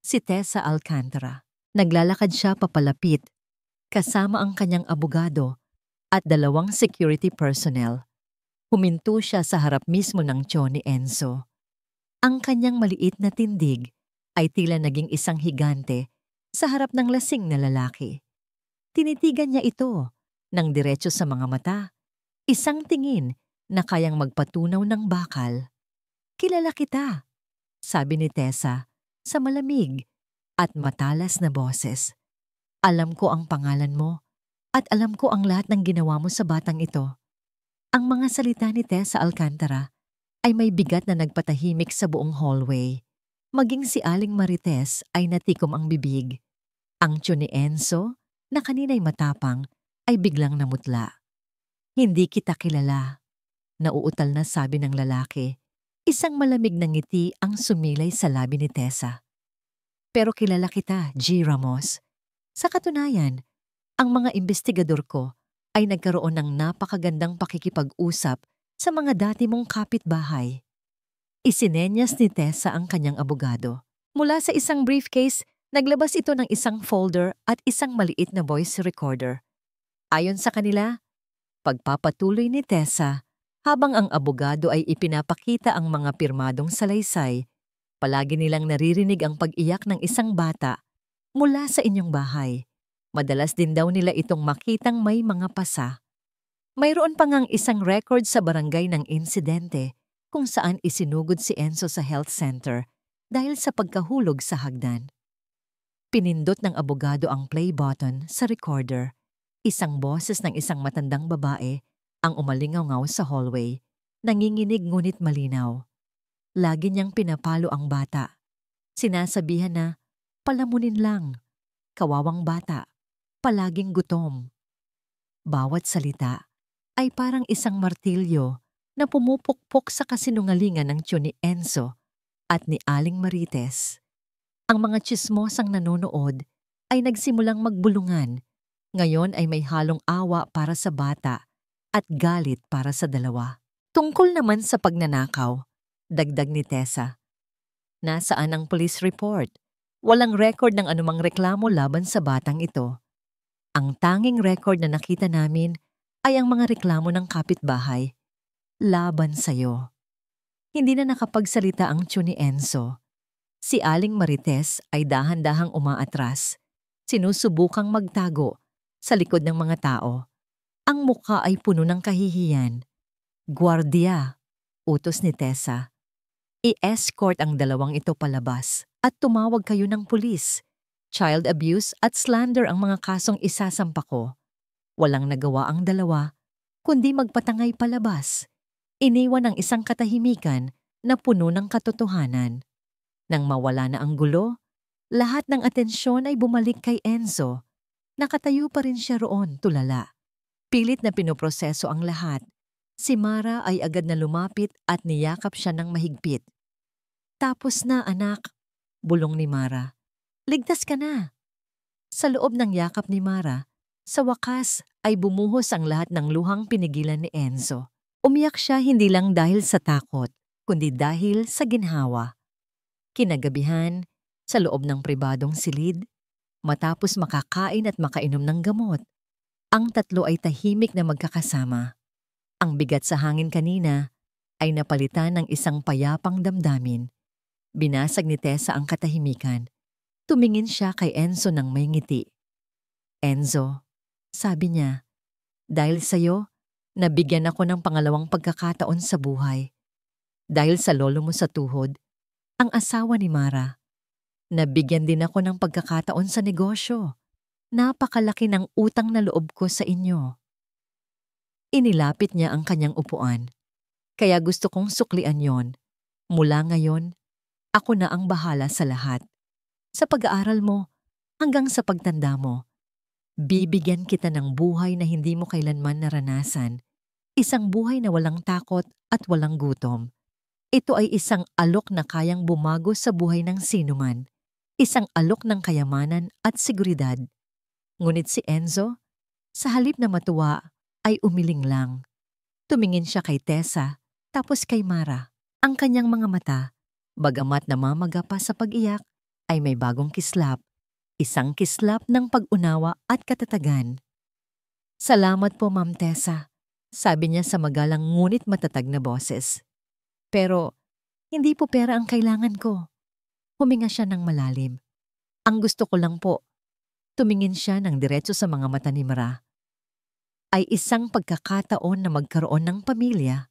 Si Tessa Alcantara. Naglalakad siya papalapit, kasama ang kanyang abogado at 2 security personnel. Huminto siya sa harap mismo ng tiyon ni Enzo. Ang kanyang maliit na tindig ay tila naging isang higante sa harap ng lasing na lalaki. Tinitigan niya ito ng diretso sa mga mata, isang tingin na kayang magpatunaw ng bakal. "Kilala kita," sabi ni Tessa sa malamig at matalas na boses. "Alam ko ang pangalan mo at alam ko ang lahat ng ginawa mo sa batang ito." Ang mga salita ni Tessa Alcantara ay may bigat na nagpatahimik sa buong hallway. Maging si Aling Marites ay natikom ang bibig. Ang tiyon ni Enzo, na kanina'y matapang, ay biglang namutla. "Hindi kita kilala," nauutal na sabi ng lalaki. Isang malamig na ngiti ang sumilay sa labi ni Tessa. "Pero kilala kita, G. Ramos. Sa katunayan, ang mga investigador ko ay nagkaroon ng napakagandang pakikipag-usap sa mga dati mong kapitbahay." Isinenyas ni Tessa ang kanyang abogado. Mula sa isang briefcase, naglabas ito ng isang folder at isang maliit na voice recorder. Ayon sa kanila, pagpapatuloy ni Tessa, habang ang abogado ay ipinapakita ang mga pirmadong salaysay, palagi nilang naririnig ang pag-iyak ng isang bata mula sa inyong bahay. Madalas din daw nila itong makitang may mga pasa. Mayroon pa ngang isang record sa barangay ng insidente kung saan isinugod si Enzo sa health center dahil sa pagkahulog sa hagdan. Pinindot ng abogado ang play button sa recorder. Isang boses ng isang matandang babae ang umalingaw sa hallway, nanginginig ngunit malinaw. Lagi niyang pinapalo ang bata. Sinasabihan na, "Palamunin lang. Kawawang bata. Palaging gutom." Bawat salita ay parang isang martilyo na pumupukpok sa kasinungalingan ng tiyon ni Enzo at ni Aling Marites. Ang mga tsismosang nanonood ay nagsimulang magbulungan. Ngayon ay may halong awa para sa bata at galit para sa dalawa. Tungkol naman sa pagnanakaw, dagdag ni Tessa. "Nasaan ang police report? Walang record ng anumang reklamo laban sa batang ito. Ang tanging record na nakita namin ay ang mga reklamo ng kapitbahay laban sa'yo." Hindi na nakapagsalita ang tiyon ni Enzo. Si Aling Marites ay dahan-dahang umaatras, sinusubukang magtago sa likod ng mga tao. Ang mukha ay puno ng kahihiyan. "Guardia," utos ni Tessa. "I-escort ang dalawang ito palabas at tumawag kayo ng pulis. Child abuse at slander ang mga kasong isasampa ko." Walang nagawa ang dalawa, kundi magpatangay palabas. Iniwan ang isang katahimikan na puno ng katotohanan. Nang mawala na ang gulo, lahat ng atensyon ay bumalik kay Enzo. Nakatayo pa rin siya roon, tulala. Pilit na pinoproseso ang lahat. Si Mara ay agad na lumapit at niyakap siya ng mahigpit. "Tapos na, anak," bulong ni Mara. "Ligtas ka na." Sa loob ng yakap ni Mara, sa wakas ay bumuhos ang lahat ng luhang pinigilan ni Enzo. Umiyak siya hindi lang dahil sa takot, kundi dahil sa ginhawa. Kinagabihan, sa loob ng pribadong silid, matapos makakain at makainom ng gamot, ang tatlo ay tahimik na magkakasama. Ang bigat sa hangin kanina ay napalitan ng isang payapang damdamin. Binasag ni Tessa ang katahimikan. Tumingin siya kay Enzo ng may ngiti. "Enzo," sabi niya, "dahil sa'yo, nabigyan ako ng pangalawang pagkakataon sa buhay. Dahil sa lolo mo sa tuhod, ang asawa ni Mara, nabigyan din ako ng pagkakataon sa negosyo. Napakalaki ng utang na loob ko sa inyo." Inilapit niya ang kanyang upuan. "Kaya gusto kong suklian yon. Mula ngayon, ako na ang bahala sa lahat. Sa pag-aaral mo, hanggang sa pagtanda mo, bibigyan kita ng buhay na hindi mo kailanman naranasan. Isang buhay na walang takot at walang gutom. Ito ay isang alok na kayang bumago sa buhay ng sinuman. Isang alok ng kayamanan at seguridad." Ngunit si Enzo, sa halip na matuwa, ay umiling lang. Tumingin siya kay Tessa, tapos kay Mara. Ang kanyang mga mata, bagamat namamaga pa sa pag-iyak, ay may bagong kislap. Isang kislap ng pag-unawa at katatagan. "Salamat po, Ma'am Tessa. Sabi niya sa magalang ngunit matatag na boses. Pero hindi po pera ang kailangan ko. Huminga siya ng malalim. Ang gusto ko lang po, tumingin siya ng diretso sa mga mata ni Mara, ay isang pagkakataon na magkaroon ng pamilya.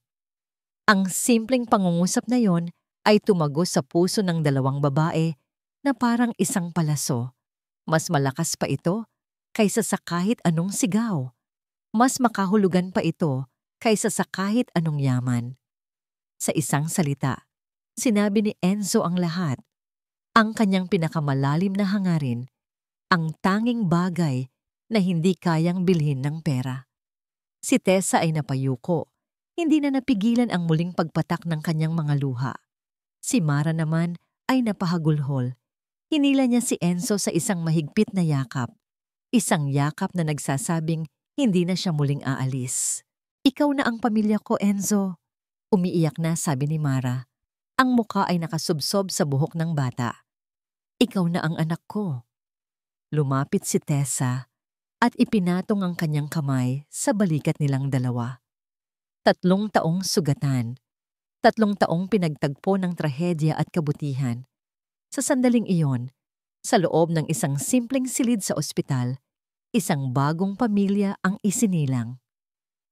Ang simpleng pangungusap na yon ay tumagos sa puso ng dalawang babae na parang isang palaso. Mas malakas pa ito kaysa sa kahit anong sigaw. Mas makahulugan pa ito kaysa sa kahit anong yaman. Sa isang salita, sinabi ni Enzo ang lahat. Ang kanyang pinakamalalim na hangarin, ang tanging bagay na hindi kayang bilhin ng pera. Si Tessa ay napayuko. Hindi na napigilan ang muling pagpatak ng kanyang mga luha. Si Mara naman ay napahagulhol. Hinila niya si Enzo sa isang mahigpit na yakap. Isang yakap na nagsasabing hindi na siya muling aalis. Ikaw na ang pamilya ko, Enzo. Umiiyak na, sabi ni Mara. Ang muka ay nakasubsob sa buhok ng bata. Ikaw na ang anak ko. Lumapit si Tessa at ipinatong ang kanyang kamay sa balikat nilang dalawa. 3 taong sugatan. 3 taong pinagtagpo ng trahedya at kabutihan. Sa sandaling iyon, sa loob ng isang simpleng silid sa ospital, isang bagong pamilya ang isinilang.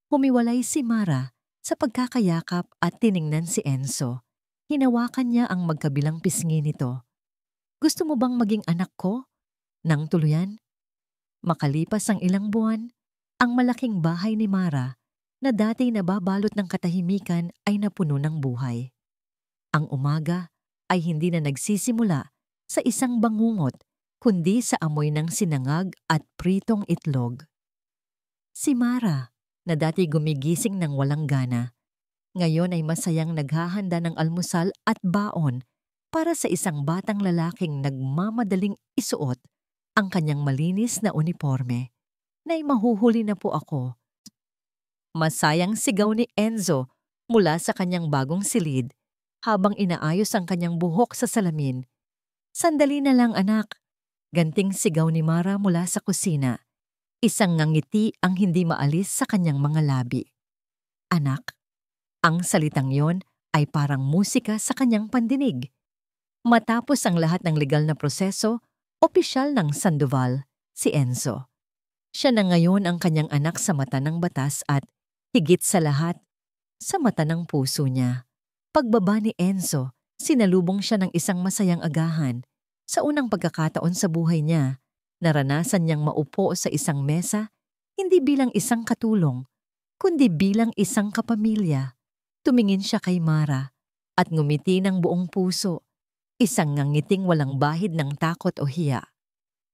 Humiwalay si Mara sa pagkakayakap at tiningnan si Enzo. Hinawakan niya ang magkabilang pisngi nito. Gusto mo bang maging anak ko? Nang tuluyan? Makalipas ang ilang buwan, ang malaking bahay ni Mara na dati nababalot ng katahimikan ay napuno ng buhay. Ang umaga ay hindi na nagsisimula sa isang bangungot kundi sa amoy ng sinangag at pritong itlog. Si Mara, na dati gumigising ng walang gana, ngayon ay masayang naghahanda ng almusal at baon para sa isang batang lalaking nagmamadaling isuot ang kanyang malinis na uniforme. Nay, mahuhuli na po ako. Masayang sigaw ni Enzo mula sa kanyang bagong silid habang inaayos ang kanyang buhok sa salamin. Sandali na lang, anak. Ganting sigaw ni Mara mula sa kusina. Isang ngangiti ang hindi maalis sa kanyang mga labi. Anak. Ang salitang yon ay parang musika sa kanyang pandinig. Matapos ang lahat ng legal na proseso, opisyal ng Sandoval, si Enzo. Siya na ngayon ang kanyang anak sa mata ng batas at, higit sa lahat, sa mata ng puso niya. Pagbaba ni Enzo, sinalubong siya ng isang masayang agahan. Sa unang pagkakataon sa buhay niya, naranasan niyang maupo sa isang mesa, hindi bilang isang katulong, kundi bilang isang kapamilya. Tumingin siya kay Mara at ngumiti ng buong puso. Isang ngangiting walang bahid ng takot o hiya.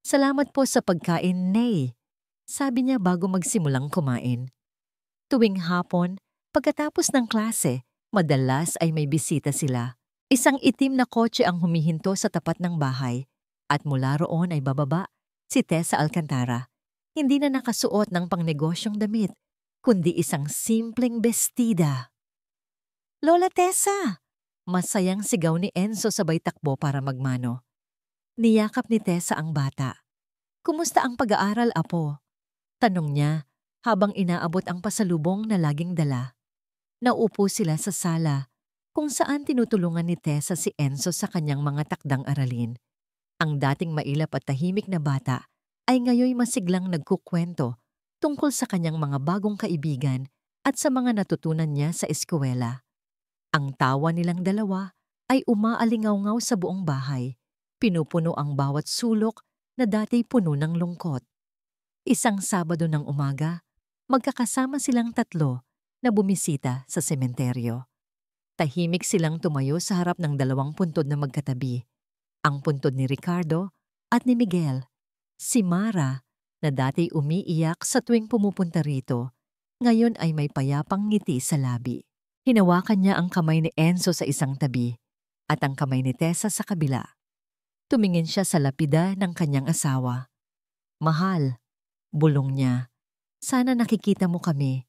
Salamat po sa pagkain, Nay, sabi niya bago magsimulang kumain. Tuwing hapon, pagkatapos ng klase, madalas ay may bisita sila. Isang itim na kotse ang humihinto sa tapat ng bahay at mula roon ay bababa si Tessa Alcantara. Hindi na nakasuot ng pangnegosyong damit, kundi isang simpleng bestida. Lola Tessa! Masayang sigaw ni Enzo sabay takbo para magmano. Niyakap ni Tessa ang bata. Kumusta ang pag-aaral, apo? Tanong niya habang inaabot ang pasalubong na laging dala. Naupo sila sa sala kung saan tinutulungan ni Tessa si Enzo sa kanyang mga takdang aralin. Ang dating mailap at tahimik na bata ay ngayoy masiglang nagkukwento tungkol sa kanyang mga bagong kaibigan at sa mga natutunan niya sa eskwela. Ang tawa nilang dalawa ay umaalingaw-ngaw sa buong bahay. Pinupuno ang bawat sulok na dati puno ng lungkot. Isang Sabado ng umaga, magkakasama silang 3 na bumisita sa sementeryo. Tahimik silang tumayo sa harap ng 2 puntod na magkatabi. Ang puntod ni Ricardo at ni Miguel. Si Mara, na dati umiiyak sa tuwing pumupunta rito, ngayon ay may payapang ngiti sa labi. Hinawakan niya ang kamay ni Enzo sa isang tabi at ang kamay ni Tessa sa kabila. Tumingin siya sa lapida ng kanyang asawa. Mahal, bulong niya, sana nakikita mo kami.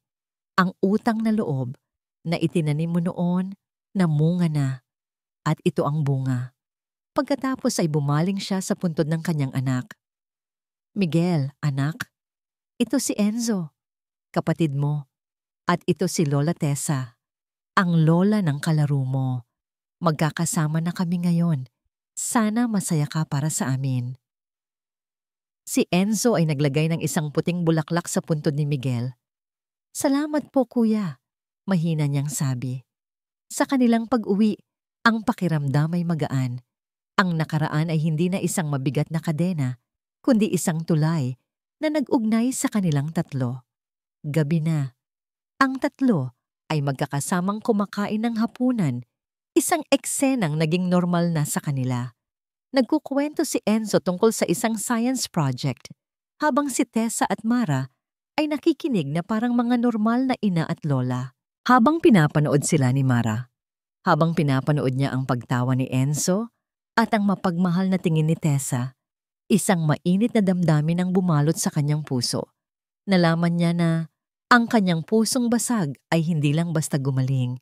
Ang utang na loob na itinanim mo noon, namunga na. At ito ang bunga. Pagkatapos ay bumaling siya sa puntod ng kanyang anak. Miguel, anak, ito si Enzo, kapatid mo. At ito si Lola Tessa, ang lola ng kalaro mo. Magkakasama na kami ngayon. Sana masaya ka para sa amin. Si Enzo ay naglagay ng isang puting bulaklak sa puntod ni Miguel. Salamat po kuya, mahina niyang sabi. Sa kanilang pag-uwi, ang pakiramdam ay magaan. Ang nakaraan ay hindi na isang mabigat na kadena, kundi isang tulay na nag-ugnay sa kanilang tatlo. Gabi na. Ang tatlo ay magkakasamang kumakain ng hapunan, isang eksenang naging normal na sa kanila. Nagkukwento si Enzo tungkol sa isang science project, habang si Tessa at Mara ay nakikinig na parang mga normal na ina at lola. Habang pinapanood sila ni Mara, habang pinapanood niya ang pagtawa ni Enzo at ang mapagmahal na tingin ni Tessa, isang mainit na damdamin ang bumalot sa kanyang puso. Nalaman niya na ang kanyang pusong basag ay hindi lang basta gumaling.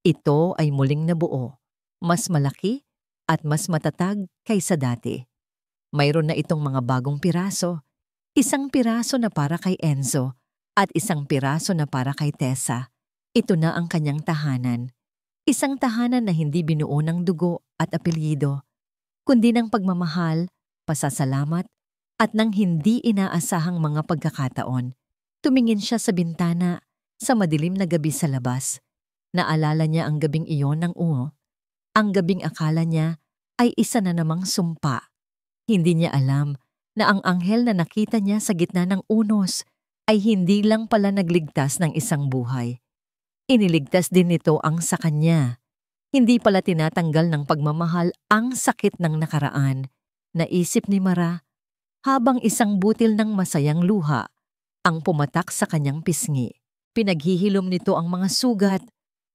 Ito ay muling nabuo, mas malaki at mas matatag kaysa dati. Mayroon na itong mga bagong piraso, isang piraso na para kay Enzo at isang piraso na para kay Tessa. Ito na ang kanyang tahanan. Isang tahanan na hindi binuo ng dugo at apelyido, kundi ng pagmamahal, pasasalamat at ng hindi inaasahang mga pagkakataon. Tumingin siya sa bintana sa madilim na gabi sa labas. Naalala niya ang gabing iyon ng ang gabing akala niya ay isa na namang sumpa. Hindi niya alam na ang anghel na nakita niya sa gitna ng unos ay hindi lang pala nagligtas ng isang buhay. Iniligtas din nito ang sa kanya. Hindi pala tinatanggal ng pagmamahal ang sakit ng nakaraan. Naisip ni Mara habang isang butil ng masayang luha ang pumatak sa kanyang pisngi. Pinaghihilom nito ang mga sugat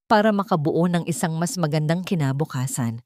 para makabuo ng isang mas magandang kinabukasan.